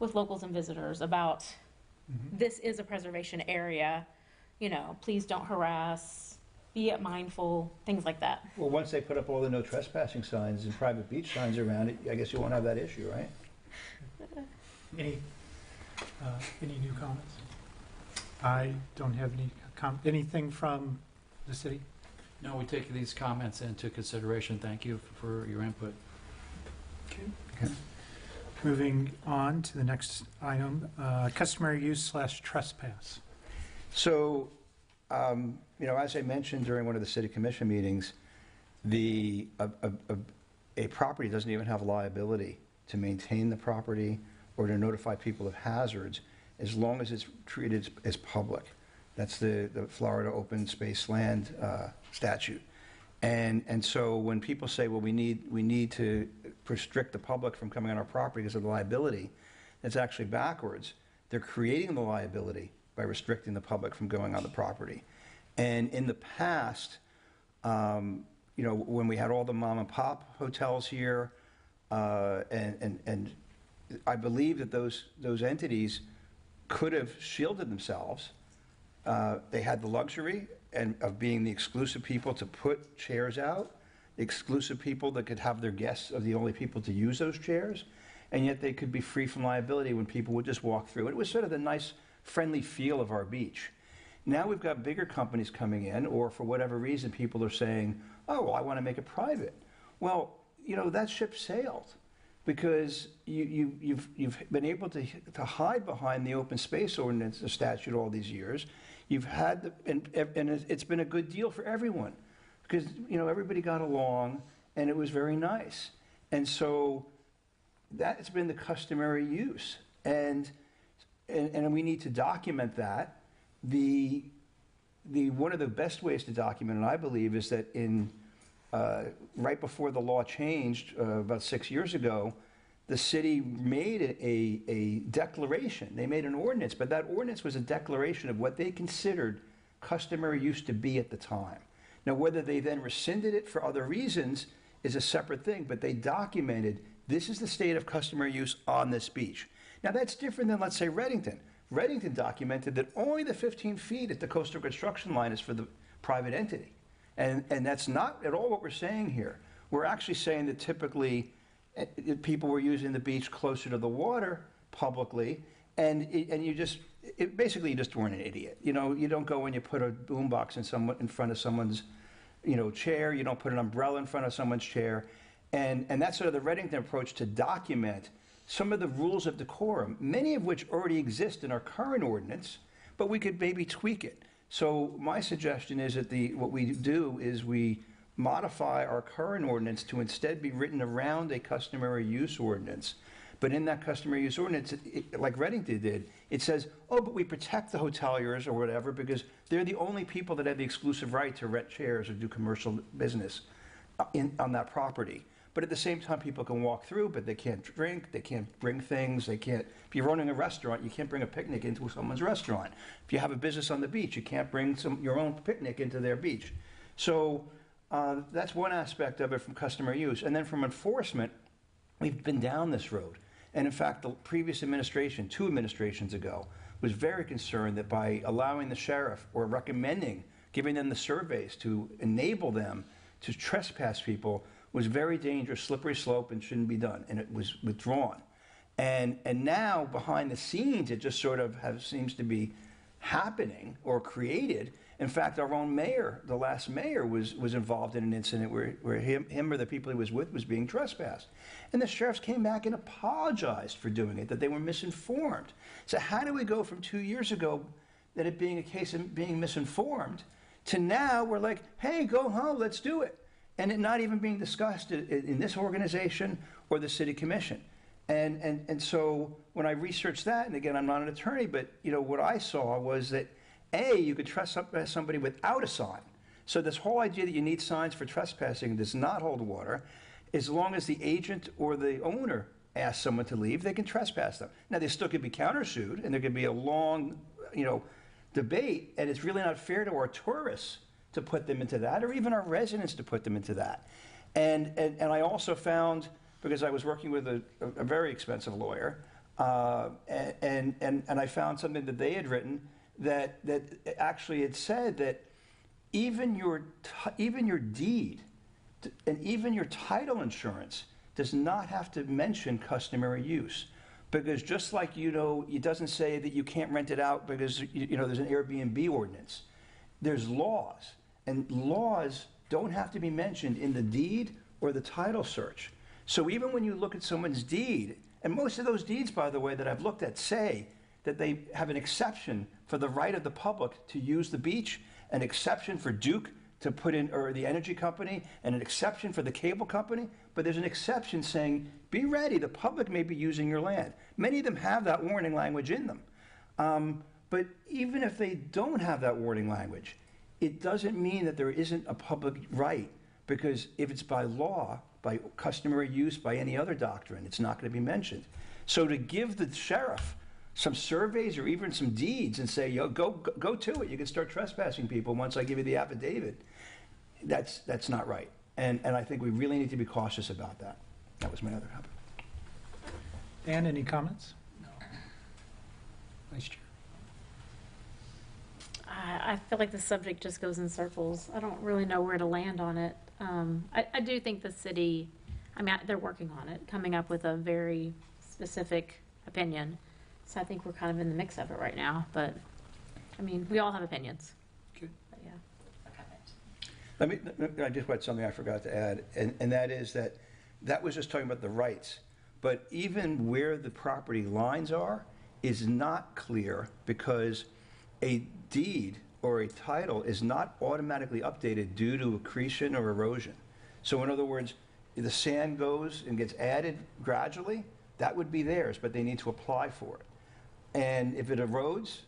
with locals and visitors about this is a preservation area, please don't harass, be mindful, things like that. Well, once they put up all the no trespassing signs and private beach signs around it, I guess you won't have that issue, right? Any new comments? I don't have anything from the city. No, we take these comments into consideration. Thank you for your input. Okay. Moving on to the next item, customary use / trespass. So, as I mentioned during one of the city commission meetings, a property doesn't even have liability to maintain the property or to notify people of hazards as long as it's treated as public. That's the Florida Open Space Land statute. And so when people say, well, we need to restrict the public from coming on our property because of the liability, it's actually backwards. They're creating the liability by restricting the public from going on the property. And in the past, when we had all the mom and pop hotels here, and I believe that those entities could have shielded themselves. They had the luxury of being the exclusive people to put chairs out, the exclusive people that could have their guests are the only people to use those chairs, and yet they could be free from liability when people would just walk through. It was sort of the nice, friendly feel of our beach. Now we've got bigger companies coming in, or for whatever reason, people are saying, oh, well, I want to make it private. Well, that ship sailed because you've been able to hide behind the open space ordinance, the statute, all these years. You've had, and it's been a good deal for everyone because, everybody got along and it was very nice. And so that's been the customary use. And we need to document that. One of the best ways to document it, I believe, is that right before the law changed about 6 years ago, the city made a declaration. They made an ordinance, but that ordinance was a declaration of what they considered customary use to be at the time. Now, whether they then rescinded it for other reasons is a separate thing, but they documented this is the state of customary use on this beach. Now, that's different than, let's say, Reddington. Reddington documented that only the 15 feet at the coastal construction line is for the private entity. And that's not at all what we're saying here. We're actually saying that typically people were using the beach closer to the water publicly, and you just, basically you just weren't an idiot. You know, you don't go and you put a boombox in front of someone's, chair. You don't put an umbrella in front of someone's chair. And that's sort of the Reddington approach to document some of the rules of decorum, many of which already exist in our current ordinance, but we could maybe tweak it. So my suggestion is that what we do is we modify our current ordinance to instead be written around a customary use ordinance. But in that customary use ordinance, like Reddington did, it says, oh, but we protect the hoteliers or whatever because they're the only people that have the exclusive right to rent chairs or do commercial business on that property. But at the same time, people can walk through, but they can't drink, they can't bring things, they can't, if you're running a restaurant, you can't bring a picnic into someone's restaurant. If you have a business on the beach, you can't bring your own picnic into their beach. So that's one aspect of it from customary use. And then from enforcement, we've been down this road. And in fact, the previous administration, 2 administrations ago, was very concerned that by allowing the sheriff or recommending, giving them the surveys to enable them to trespass people was very dangerous, slippery slope, and shouldn't be done. And it was withdrawn. And now, behind the scenes, it just sort of seems to be happening or created. In fact, our own mayor, the last mayor, was involved in an incident where him or the people he was with was being trespassed. And the sheriffs came back and apologized for doing it, that they were misinformed. So how do we go from 2 years ago, that it being a case of being misinformed, to now we're like, hey, go home, let's do it. And it not even being discussed in this organization or the city commission. And so when I researched that, and again, I'm not an attorney, but what I saw was that you could trespass somebody without a sign. So this whole idea that you need signs for trespassing does not hold water. As long as the agent or the owner asks someone to leave, they can trespass them. Now, they still could be countersued, and there could be a long, debate, and it's really not fair to our tourists to put them into that, or even our residents to put them into that. And I also found, because I was working with a very expensive lawyer, and I found something that they had written that actually had said that even your deed and even your title insurance does not have to mention customary use. Because just like, it doesn't say that you can't rent it out because, there's an Airbnb ordinance. There's laws. And laws don't have to be mentioned in the deed or the title search. So even when you look at someone's deed, and most of those deeds, by the way, that I've looked at say that they have an exception for the right of the public to use the beach, an exception for Duke to put in, or the energy company, and an exception for the cable company, but there's an exception saying, be ready, the public may be using your land. Many of them have that warning language in them. But even if they don't have that warning language, it doesn't mean that there isn't a public right, because if it's by law, by customary use, by any other doctrine, it's not going to be mentioned. So to give the sheriff some surveys or even some deeds and say, go to it, you can start trespassing people once I give you the affidavit, that's not right. And I think we really need to be cautious about that. That was my other comment. Dan, any comments? No. Vice Chair. I feel like the subject just goes in circles. I don't really know where to land on it. I do think the city, they're working on it, coming up with a very specific opinion. So I think we're kind of in the mix of it right now. But, we all have opinions. Good. But, yeah. I just had something I forgot to add, and that is that was just talking about the rights. But even where the property lines are is not clear, because a deed or a title is not automatically updated due to accretion or erosion. So in other words, if the sand goes and gets added gradually, that would be theirs, but they need to apply for it. And if it erodes,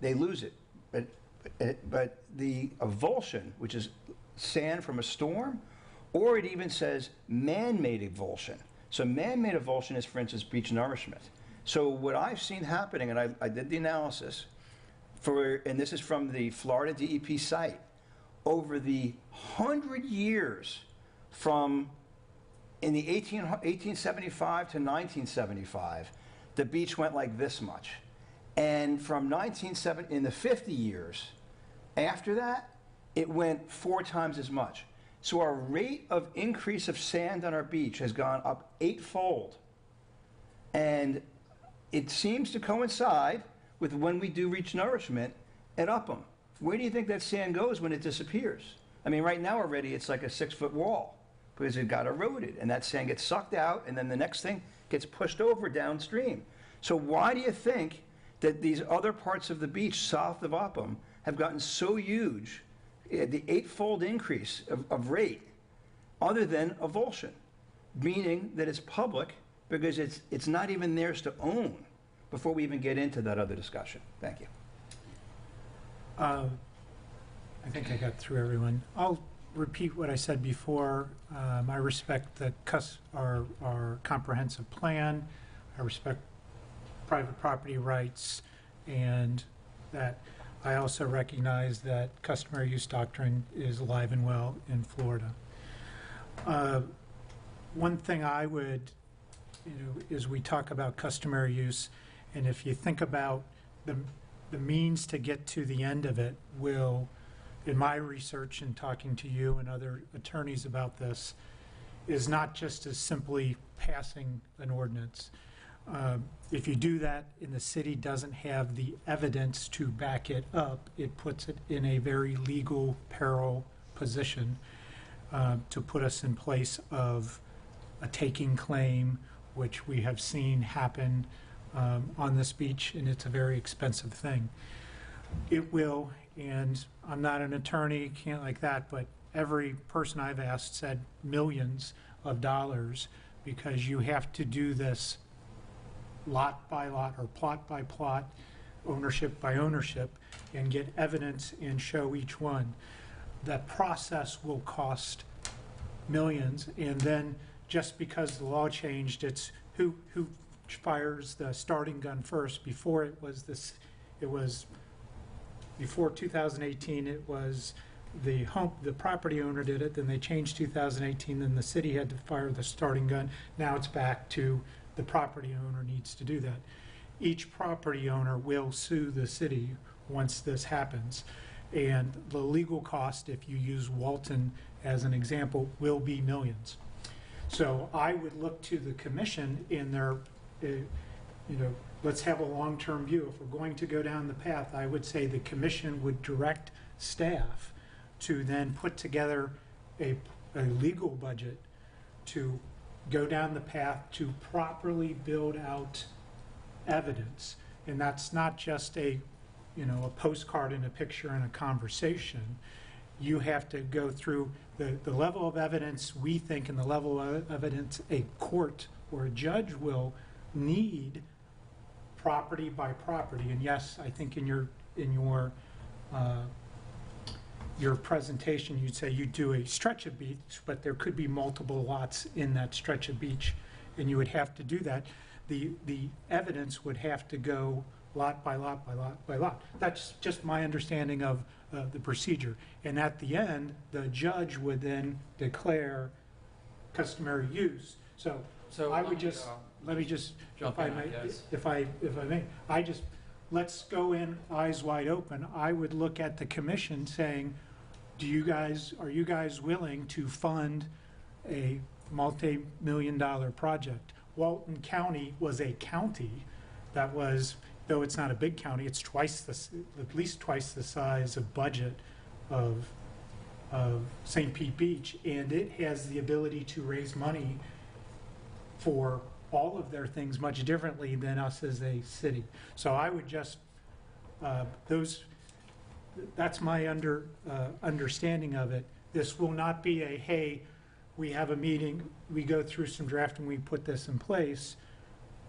they lose it. But the avulsion, which is sand from a storm, or it even says man-made avulsion. So man-made avulsion is, for instance, beach nourishment. So what I've seen happening, and I did the analysis, and this is from the Florida DEP site, over the 100 years from in the 1875 to 1975, the beach went like this much. And from 1970, in the 50 years after that, it went 4 times as much. So our rate of increase of sand on our beach has gone up 8-fold. And it seems to coincide with when we do reach nourishment at Upham. Where do you think that sand goes when it disappears? I mean, right now already it's like a 6-foot wall because it got eroded, and that sand gets sucked out, and then the next thing gets pushed over downstream. So why do you think that these other parts of the beach south of Upham have gotten so huge, the 8-fold increase of rate, other than avulsion, meaning that it's public because it's not even theirs to own, before we even get into that other discussion? Thank you. I think I got through everyone. I'll repeat what I said before. I respect our comprehensive plan. I respect private property rights, and that I also recognize that customary use doctrine is alive and well in Florida. One thing I would, is we talk about customary use, and if you think about the means to get to the end of it will, in my research and talking to you and other attorneys about this, is not just as simply passing an ordinance. If you do that and the city doesn't have the evidence to back it up, it puts it in a very legal peril position to put us in place of a taking claim, which we have seen happen on this beach, and it's a very expensive thing. It will, and I'm not an attorney, can't like that, but every person I've asked said millions of dollars, because you have to do this lot by lot or plot by plot, ownership by ownership, and get evidence and show each one. That process will cost millions, and then just because the law changed, it's who fires the starting gun first. Before it was this, before 2018, it was the property owner did it, then they changed 2018, then the city had to fire the starting gun. Now it's back to the property owner needs to do that. Each property owner will sue the city once this happens, and the legal cost, if you use Walton as an example, will be millions. So I would look to the commission in their, let's have a long-term view. If we're going to go down the path, I would say the commission would direct staff to then put together a legal budget to go down the path to properly build out evidence. And that's not just a postcard and a picture and a conversation. You have to go through the level of evidence we think, and the level of evidence a court or a judge will need, property by property. And yes, I think in your presentation, you'd say you do a stretch of beach, but there could be multiple lots in that stretch of beach, and you would have to do that. The evidence would have to go lot by lot by lot by lot. That's just my understanding of the procedure. And at the end, the judge would then declare customary use. So I would just, let me just, jump in, I guess. if I may, let's go in eyes wide open. I would look at the commission saying, are you guys willing to fund a multi-million-dollar project? Walton County was a county that was, though it's not a big county, it's at least twice the size of budget of St. Pete Beach, and it has the ability to raise money for all of their things much differently than us as a city. So I would just, that's my understanding of it. This will not be a, hey, we have a meeting, we go through some draft and we put this in place.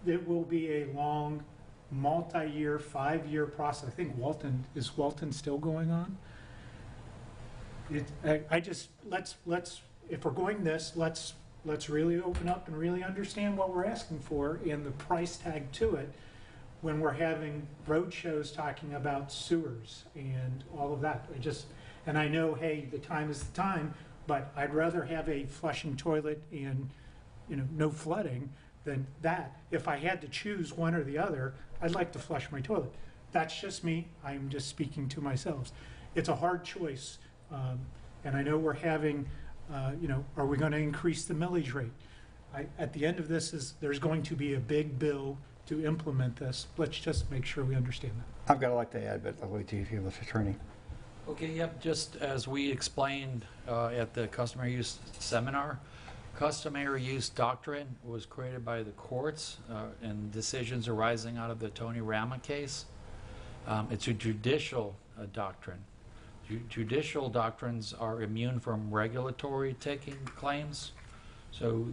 It will be a long, multi-year, 5-year process. I think is Walton still going on? If we're going this, let's really open up and really understand what we're asking for and the price tag to it. when we're having road shows talking about sewers and all of that. And I know, hey, the time is the time, but I'd rather have a flushing toilet and, no flooding than that. If I had to choose one or the other, I'd like to flush my toilet. That's just me. I'm just speaking to myself. It's a hard choice. And I know we're having, are we going to increase the millage rate? At the end of this there's going to be a big bill to implement this. Let's just make sure we understand that. I've got a lot to add, but I'll wait till you hear the attorney. Okay, yep, just as we explained at the customary use seminar, customary use doctrine was created by the courts and decisions arising out of the Tony Rama case. It's a judicial doctrine. Judicial doctrines are immune from regulatory taking claims. So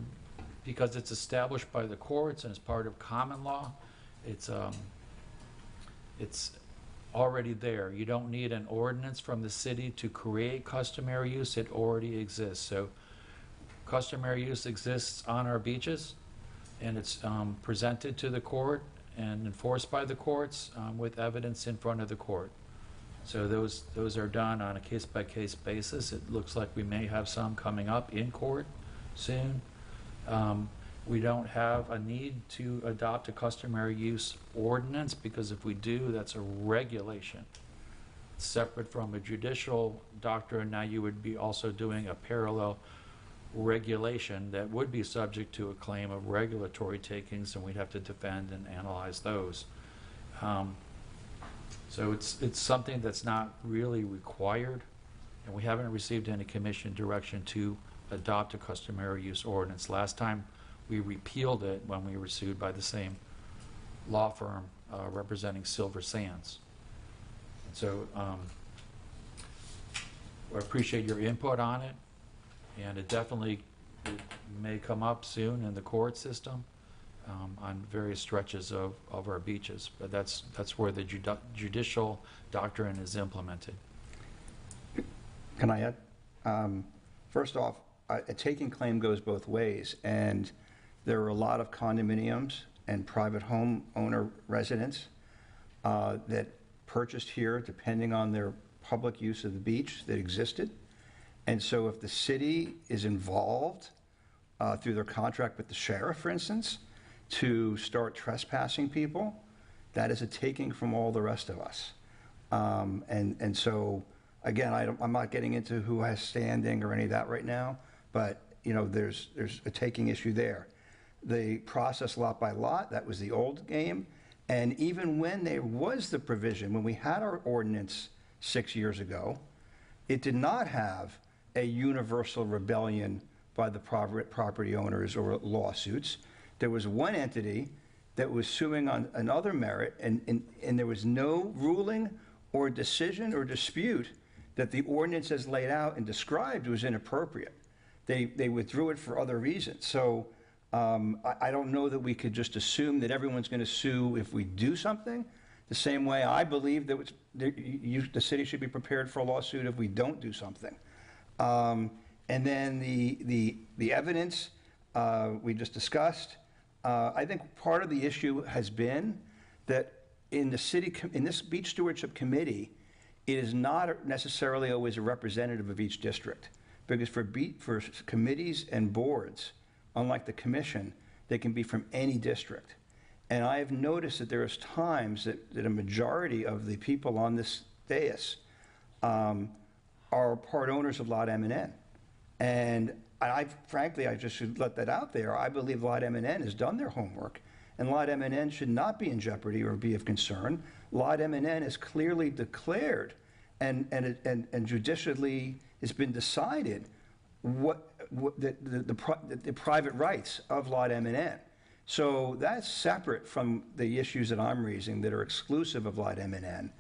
because it's established by the courts and it's part of common law, it's already there. You don't need an ordinance from the city to create customary use. It already exists. So customary use exists on our beaches, and it's presented to the court and enforced by the courts with evidence in front of the court. So those are done on a case-by-case basis. It looks like we may have some coming up in court soon. We don't have a need to adopt a customary use ordinance, because if we do, that's a regulation. Separate from a judicial doctrine, now you would be also doing a parallel regulation that would be subject to a claim of regulatory takings, and we'd have to defend and analyze those. So it's something that's not really required, and we haven't received any commission direction to adopt a customary use ordinance. Last time we repealed it when we were sued by the same law firm representing Silver Sands. So I appreciate your input on it, and it may come up soon in the court system on various stretches of our beaches, but that's where the judicial doctrine is implemented. Can I add? First off, a taking claim goes both ways, and there are a lot of condominiums and private home owner residents that purchased here depending on their public use of the beach that existed. And so if the city is involved through their contract with the sheriff, for instance, to start trespassing people, that is a taking from all the rest of us. And so, again, I'm not getting into who has standing or any of that right now, but there's a taking issue there. The process lot by lot, that was the old game. And even when there was the provision, when we had our ordinance 6 years ago, it did not have a universal rebellion by the property owners or lawsuits. There was one entity that was suing on another merit, and there was no ruling or decision or dispute that the ordinance as laid out and described was inappropriate. They withdrew it for other reasons. So I don't know that we could just assume that everyone's going to sue if we do something. The same way I believe that the city should be prepared for a lawsuit if we don't do something. And then the evidence we just discussed. I think part of the issue has been that in this beach stewardship committee, it is not necessarily always a representative of each district, because for committees and boards, unlike the commission, they can be from any district. And I have noticed that there is times that a majority of the people on this dais are part owners of Lot M and N. And frankly, I just should let that out there. I believe Lot M and N has done their homework, and Lot M and N should not be in jeopardy or be of concern. Lot M and N is clearly declared, and judicially it's been decided what the private rights of Lot M and N. So that's separate from the issues that I'm raising that are exclusive of Lot M and N,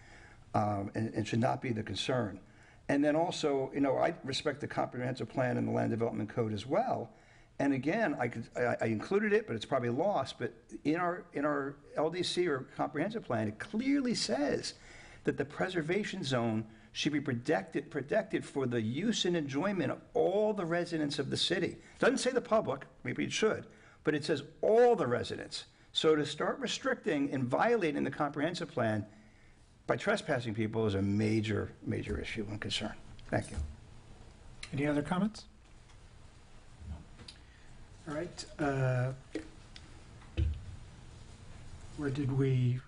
and should not be the concern. And then also, I respect the comprehensive plan and the land development code as well. And again, I included it, but it's probably lost. But in our LDC or comprehensive plan, it clearly says that the preservation zone should be protected for the use and enjoyment of all the residents of the city. It doesn't say the public, maybe it should, but it says all the residents. So to start restricting and violating the comprehensive plan by trespassing people is a major, major issue and concern. Thank you. Any other comments? All right. Where did we,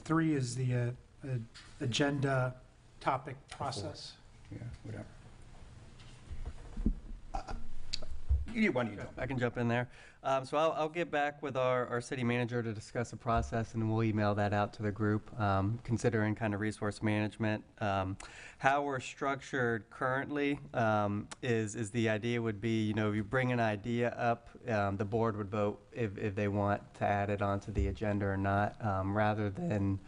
3 is the agenda topic process. Yeah, whatever. Why don't you go? I can jump in there. So I'll get back with our city manager to discuss the process, and then we'll email that out to the group, considering kind of resource management. How we're structured currently is the idea would be, you bring an idea up, the board would vote if they want to add it onto the agenda or not, rather than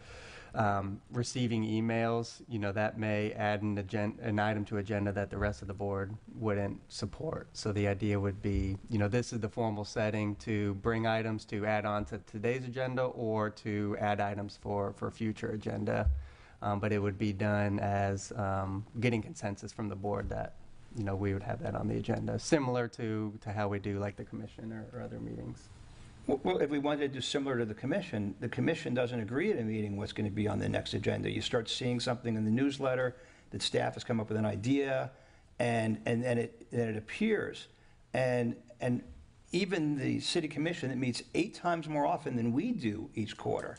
receiving emails, that may add an item to agenda that the rest of the board wouldn't support. So the idea would be, this is the formal setting to bring items to add on to today's agenda or to add items for future agenda. But it would be done as getting consensus from the board that, we would have that on the agenda, similar to how we do like the commission or other meetings. Well, if we wanted to do similar to the commission doesn't agree at a meeting what's going to be on the next agenda. You start seeing something in the newsletter that staff has come up with an idea, and then it appears. And even the city commission that meets 8 times more often than we do each quarter,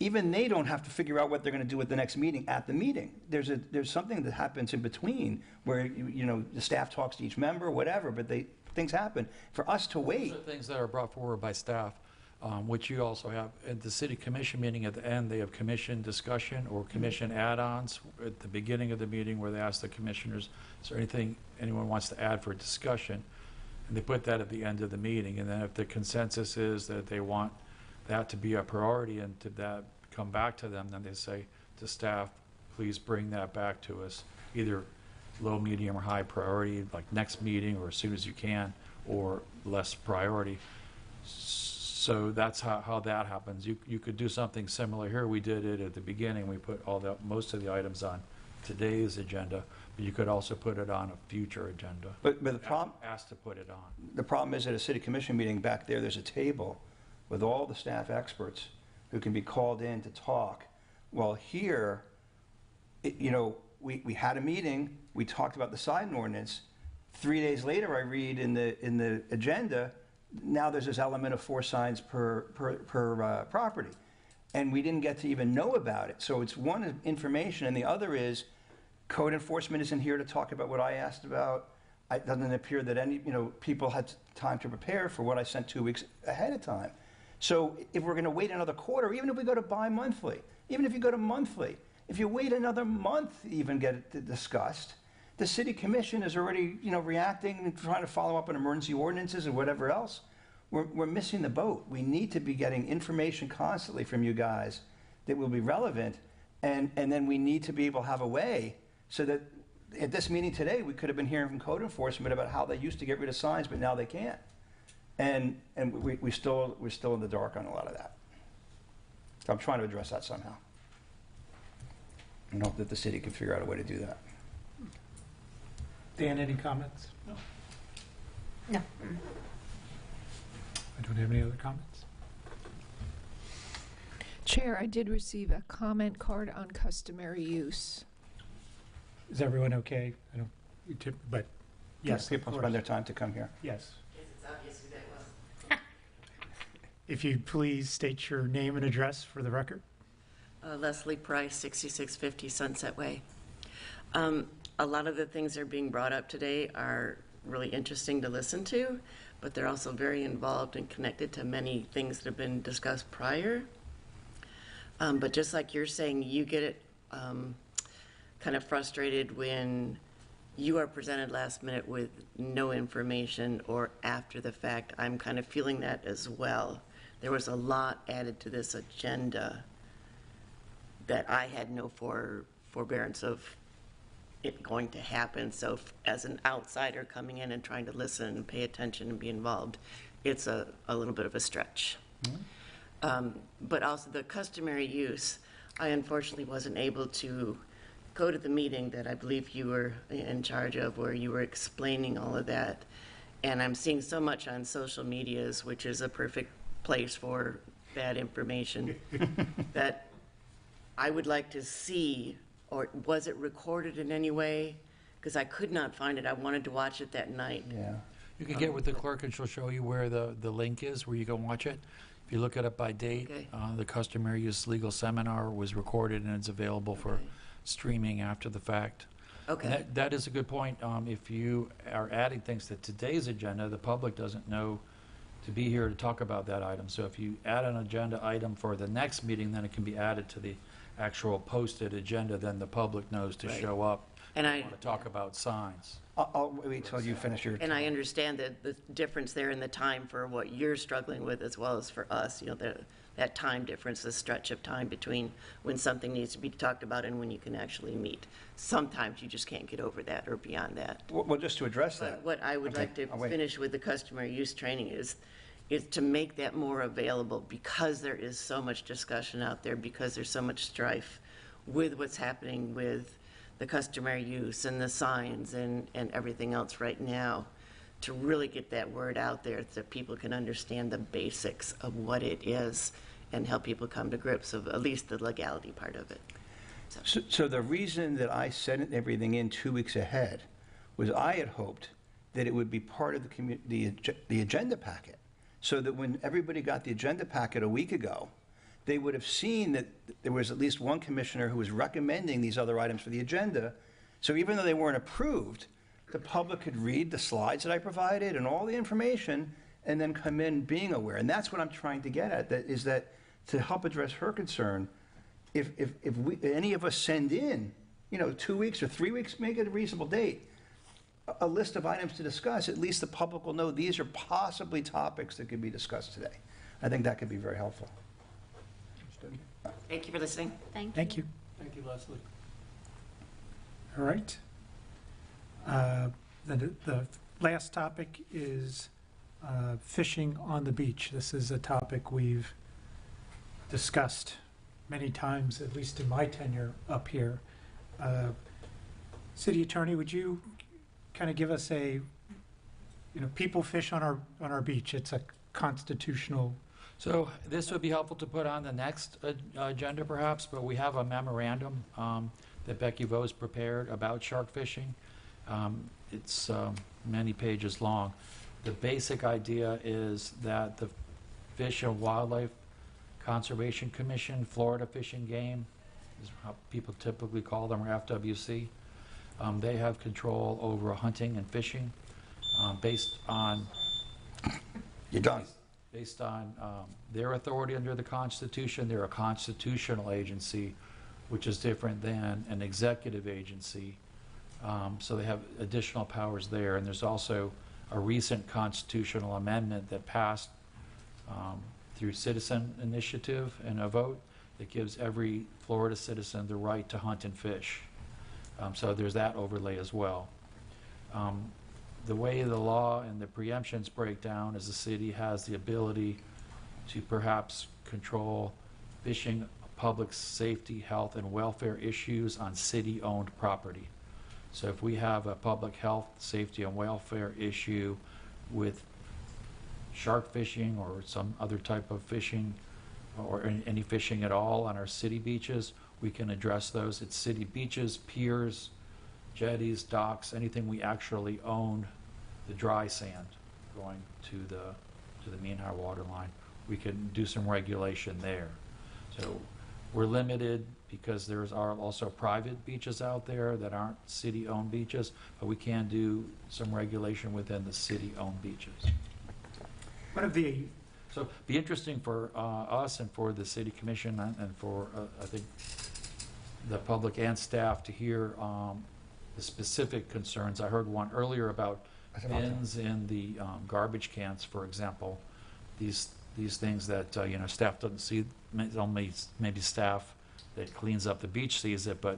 even they don't have to figure out what they're going to do at the next meeting at the meeting. There's something that happens in between where, the staff talks to each member, whatever, but things happen. For us to wait. Those are things that are brought forward by staff, which you also have. At the city commission meeting at the end, they have commission discussion or commission add-ons at the beginning of the meeting where they ask the commissioners, is there anything anyone wants to add for discussion? And they put that at the end of the meeting. And then if the consensus is that they want that to be a priority and to that come back to them, then they say to staff, please bring that back to us, either low, medium, or high priority, like next meeting or as soon as you can, or less priority. So that's how that happens. You could do something similar here. We did it at the beginning. We put most of the items on today's agenda, but you could also put it on a future agenda. But the problem, Asked to put it on. the problem is at a city commission meeting back there's a table with all the staff experts who can be called in to talk. Well, here, we had a meeting, we talked about the sign ordinance. 3 days later, I read in the agenda, now there's this element of 4 signs per property. And we didn't get to even know about it. So it's one is information, and the other is code enforcement isn't here to talk about what I asked about. It doesn't appear that any, people had time to prepare for what I sent 2 weeks ahead of time. So if we're going to wait another quarter, even if we go to bi-monthly, even if you go to monthly, if you wait another month to even get it discussed, the city commission is already, reacting and trying to follow up on emergency ordinances and whatever else. We're missing the boat. We need to be getting information constantly from you guys that will be relevant, and then we need to be able to have a way so that at this meeting today, we could have been hearing from code enforcement about how they used to get rid of signs, but now they can't. And we're still in the dark on a lot of that. So I'm trying to address that somehow. And hope that the city can figure out a way to do that. Dan, any comments? No. I don't have any other comments. Chair, I did receive a comment card on customary use. Is everyone okay? But yes, of People course. spend their time to come here. Yes. It's obvious who that was. If you please state your name and address for the record. Leslie Price, 6650 Sunset Way. A lot of the things that are being brought up today are really interesting to listen to, but they're also very involved and connected to many things that have been discussed prior. But just like you're saying, you get it kind of frustrated when you are presented last minute with no information or after the fact. I'm kind of feeling that as well. There was a lot added to this agenda that I had no forbearance of it going to happen. So as an outsider coming in and trying to listen and pay attention and be involved, it's a little bit of a stretch. But also the customary use, I unfortunately wasn't able to go to the meeting that I believe you were in charge of, where you were explaining all of that. And I'm seeing so much on social medias, which is a perfect place for bad information that I would like to see, or was it recorded in any way? Because I could not find it. I wanted to watch it that night. Yeah. You can get with the clerk and she'll show you where the link is, where you can watch it. If you look it up by date, Okay. the customary use legal seminar was recorded and it's available for Okay. streaming after the fact. Okay. And that is a good point. If you are adding things to today's agenda, the public doesn't know to be here to talk about that item. So if you add an agenda item for the next meeting, then it can be added to the actual posted agenda, then the public knows to Right. show up And and want to talk about signs. I'll wait till you finish your. And I understand that the difference there in the time for what you're struggling with as well as for us, you know, that time difference, the stretch of time between when something needs to be talked about and when you can actually meet. Sometimes you just can't get over that or beyond that. Well, just to address that. But what I would Okay, like to I'll wait. finish with the customary use training is to make that more available, because there is so much discussion out there, because there's so much strife with what's happening with the customary use and the signs and everything else right now, to really get that word out there so people can understand the basics of what it is and help people come to grips of at least the legality part of it. So the reason that I sent everything in 2 weeks ahead was I had hoped that it would be part of the agenda packet, so that when everybody got the agenda packet a week ago, they would have seen that there was at least one commissioner who was recommending these other items for the agenda. So even though they weren't approved, the public could read the slides that I provided and all the information and then come in being aware. And that's what I'm trying to get at, that is that to help address her concern, if any of us send in, 2 weeks or 3 weeks, make it a reasonable date, a list of items to discuss, at least the public will know these are possibly topics that could be discussed today. I think that could be very helpful. Thank you for listening. Thank you. Thank you, Leslie. All right. The last topic is fishing on the beach. This is a topic we've discussed many times, at least in my tenure up here. City Attorney, would you kind of give us people fish on our beach. It's a constitutional. So this would be helpful to put on the next agenda perhaps, but we have a memorandum that Becky Vose prepared about shark fishing. It's many pages long. The basic idea is that the Fish and Wildlife Conservation Commission, Florida Fish and Game, is how people typically call them, or FWC. They have control over hunting and fishing based on You're done. based on their authority under the Constitution. They're a constitutional agency, which is different than an executive agency. So they have additional powers there. And there's also a recent constitutional amendment that passed through citizen initiative and a vote that gives every Florida citizen the right to hunt and fish. So there's that overlay as well. The way the law and the preemptions break down is the city has the ability to perhaps control fishing, public safety, health, and welfare issues on city-owned property. So if we have a public health, safety, and welfare issue with shark fishing or some other type of fishing or any fishing at all on our city beaches, we can address those. It's city beaches, piers, jetties, docks, anything we actually own, the dry sand going to the mean high water line. We can do some regulation there. So we're limited because there are also private beaches out there that aren't city-owned beaches, but we can do some regulation within the city-owned beaches. One of the So it'd be interesting for us and for the city commission and for, I think, the public and staff to hear the specific concerns. I heard one earlier about bins in the garbage cans, for example. These things that, staff doesn't see, only maybe staff that cleans up the beach sees it, but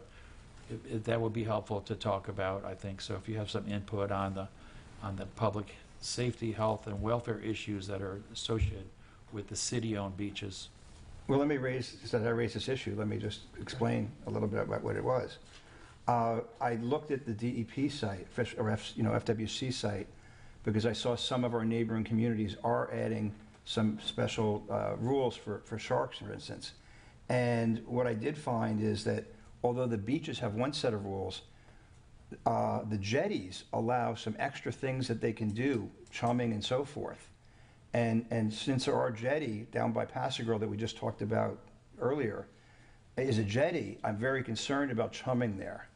that would be helpful to talk about, I think. So if you have some input on the public safety, health, and welfare issues that are associated with the city-owned beaches. Well, since I raised this issue, let me just explain a little bit about what it was. I looked at the DEP site, FWC site, because I saw some of our neighboring communities are adding some special rules for sharks, for instance. And what I did find is that although the beaches have one set of rules, the jetties allow some extra things that they can do, chumming and so forth. And since our jetty down by Passagirl that we just talked about earlier is a jetty, I'm very concerned about chumming there.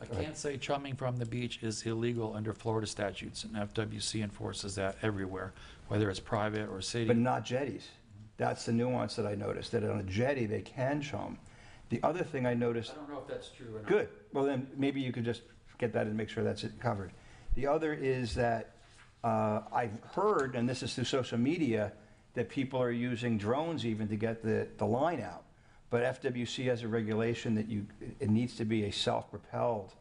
I can't say chumming from the beach is illegal under Florida statutes, and FWC enforces that everywhere, whether it's private or city. But not jetties. That's the nuance that I noticed, that on a jetty they can chum. The other thing I noticed... I don't know if that's true or not. Good. Well, then maybe you could just get that and make sure that's it covered. The other is that I've heard, and this is through social media, that people are using drones even to get the line out. But FWC has a regulation that it needs to be a self-propelled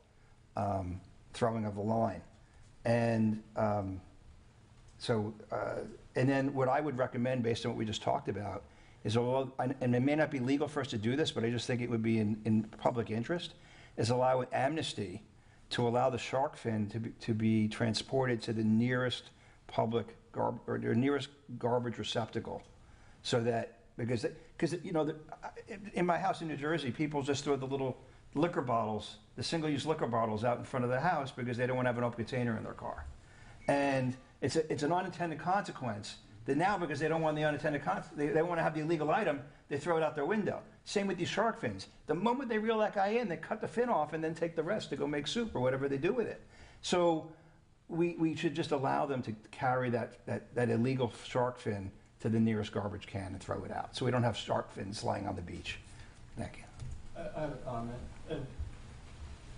throwing of the line. And and then what I would recommend, based on what we just talked about, is, and it may not be legal for us to do this, but I just think it would be in public interest, is allow an amnesty to allow the shark fin to be transported to the nearest public or nearest garbage receptacle, so that because you know in my house in New Jersey, people just throw the little liquor bottles, the single-use liquor bottles, out in front of the house because they don't want to have an open container in their car, and it's an unintended consequence. That now, because they don't want the unintended they want to have the illegal item, they throw it out their window. Same with these shark fins. The moment they reel that guy in, they cut the fin off and then take the rest to go make soup or whatever they do with it. So we should just allow them to carry that illegal shark fin to the nearest garbage can and throw it out, so we don't have shark fins lying on the beach. Thank you. I have a comment, and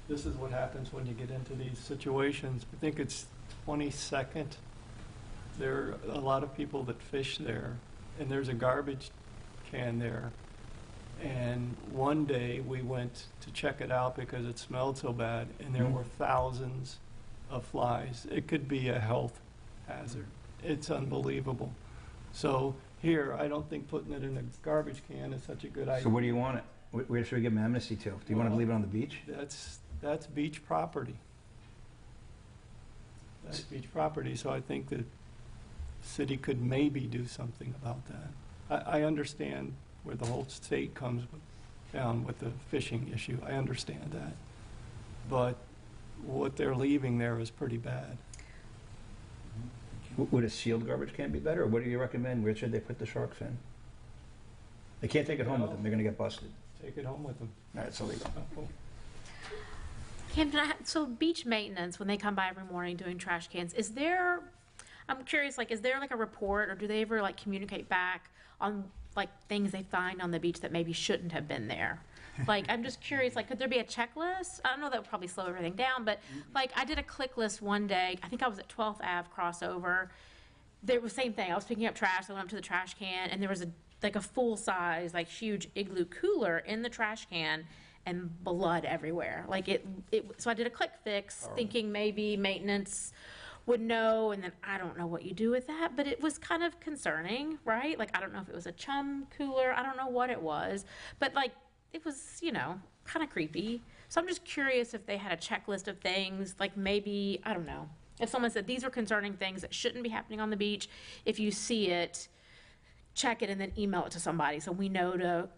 this is what happens when you get into these situations. I think it's 22nd. There are a lot of people that fish there, and there's a garbage can there. And one day we went to check it out because it smelled so bad, and there were thousands of flies. It could be a health hazard. It's unbelievable. So here, I don't think putting it in a garbage can is such a good idea. So where do you want it? Where should we give them amnesty to? Do you want to leave it on the beach? That's beach property. That's beach property, so I think the city could maybe do something about that. I understand where the whole state comes down with the fishing issue. I understand that. But what they're leaving there is pretty bad. Would a sealed garbage can be better, or what do you recommend? Where should they put the shark fin? They can't take it home with them. They're going to get busted. Take it home with them. All right, it's illegal. Kim, so beach maintenance, when they come by every morning doing trash cans, I'm curious, like, is there like a report, or do they ever like communicate back on like things they find on the beach that maybe shouldn't have been there? Like, I'm just curious, like, could there be a checklist? I don't know, that would probably slow everything down, but like, I did a click list one day. I think I was at 12th Ave crossover. There was the same thing. I was picking up trash. I went up to the trash can, and there was a full size, like, huge igloo cooler in the trash can, and blood everywhere. Like so I did a quick fix, thinking maybe maintenance would know, and then I don't know what you do with that, but it was kind of concerning, right? Like, I don't know if it was a chum cooler. I don't know what it was, but like, it was, kind of creepy. So I'm just curious if they had a checklist of things, like maybe, I don't know, if someone said these are concerning things that shouldn't be happening on the beach, if you see it, check it and then email it to somebody so we know to,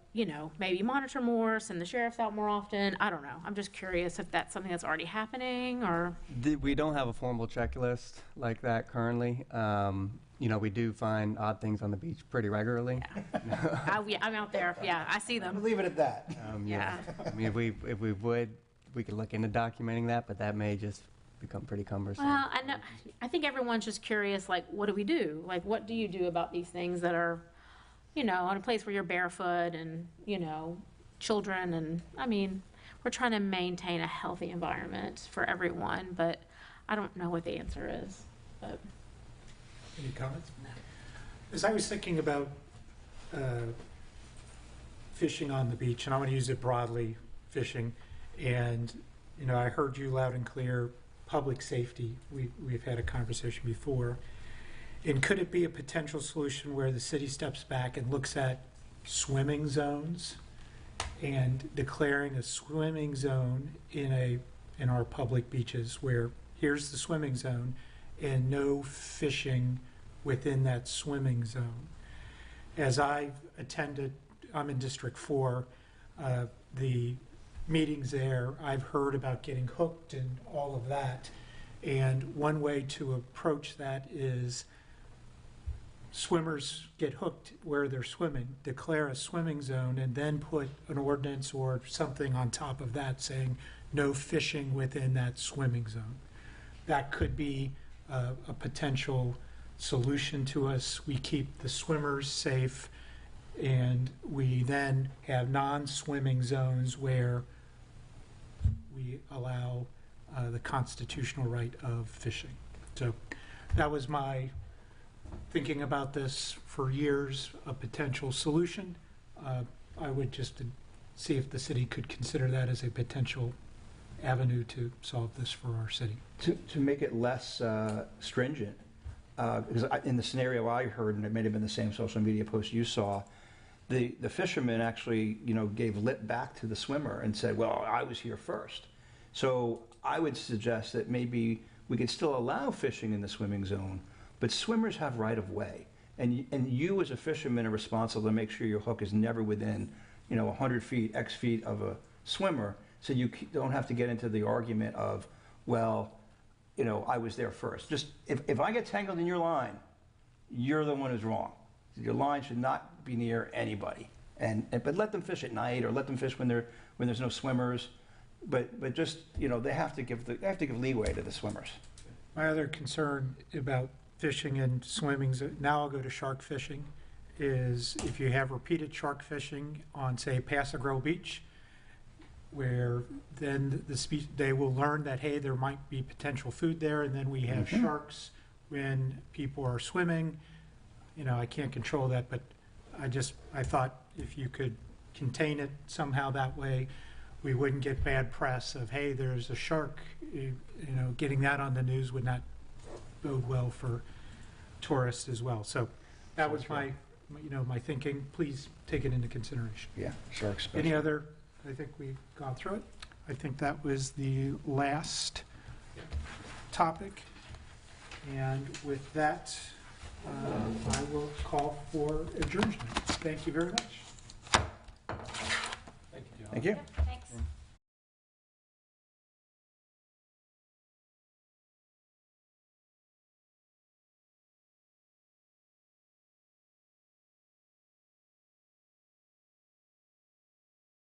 maybe monitor more, send the sheriffs out more often. I don't know. I'm just curious if that's something that's already happening, or... We don't have a formal checklist like that currently. We do find odd things on the beach pretty regularly. Yeah. I'm out there. Yeah, I see them. Leave it at that. Yeah. I mean, if we would, we could look into documenting that, but that may just become pretty cumbersome. Well, I know. I think everyone's just curious, like, what do we do? Like, what do you do about these things that are, in a place where you're barefoot and, children, and, I mean, we're trying to maintain a healthy environment for everyone, but I don't know what the answer is. But Any comments? As I was thinking about fishing on the beach, and I'm going to use it broadly, fishing, and I heard you loud and clear, public safety. We've had a conversation before. And could it be a potential solution where the city steps back and looks at swimming zones and declaring a swimming zone in our public beaches, where here's the swimming zone and no fishing within that swimming zone. As I've attended, I'm in District 4, the meetings there, I've heard about getting hooked and all of that. And one way to approach that is swimmers get hooked where they're swimming, declare a swimming zone, and then put an ordinance or something on top of that saying no fishing within that swimming zone. That could be a potential solution to us. We keep the swimmers safe, and we then have non-swimming zones where we allow the constitutional right of fishing. So that was my thinking about this for years, a potential solution. I would just see if the city could consider that as a potential avenue to solve this for our city. To make it less stringent, because in the scenario I heard, and it may have been the same social media post you saw, the fisherman actually, gave lip back to the swimmer and said, well, I was here first. So I would suggest that maybe we could still allow fishing in the swimming zone, but swimmers have right of way. And you as a fisherman are responsible to make sure your hook is never within, 100 feet, X feet of a swimmer, so you don't have to get into the argument of, well, I was there first. Just, if I get tangled in your line, you're the one who's wrong. Your line should not be near anybody. But let them fish at night, or let them fish when there's no swimmers. But just, they have to give leeway to the swimmers. My other concern about fishing and swimming, now I'll go to shark fishing, is if you have repeated shark fishing on, say, Paso Grosso Beach, where then they will learn that, hey, there might be potential food there, and then we have sharks when people are swimming. I can't control that, but I thought if you could contain it somehow that way, we wouldn't get bad press of, hey, there's a shark. Getting that on the news would not bode well for tourists as well. So that was my thinking. Please take it into consideration. Yeah, sharks. Any other? I think we've gone through it. I think that was the last topic. And with that, I will call for adjournment. Thank you very much. Thank you. Yep.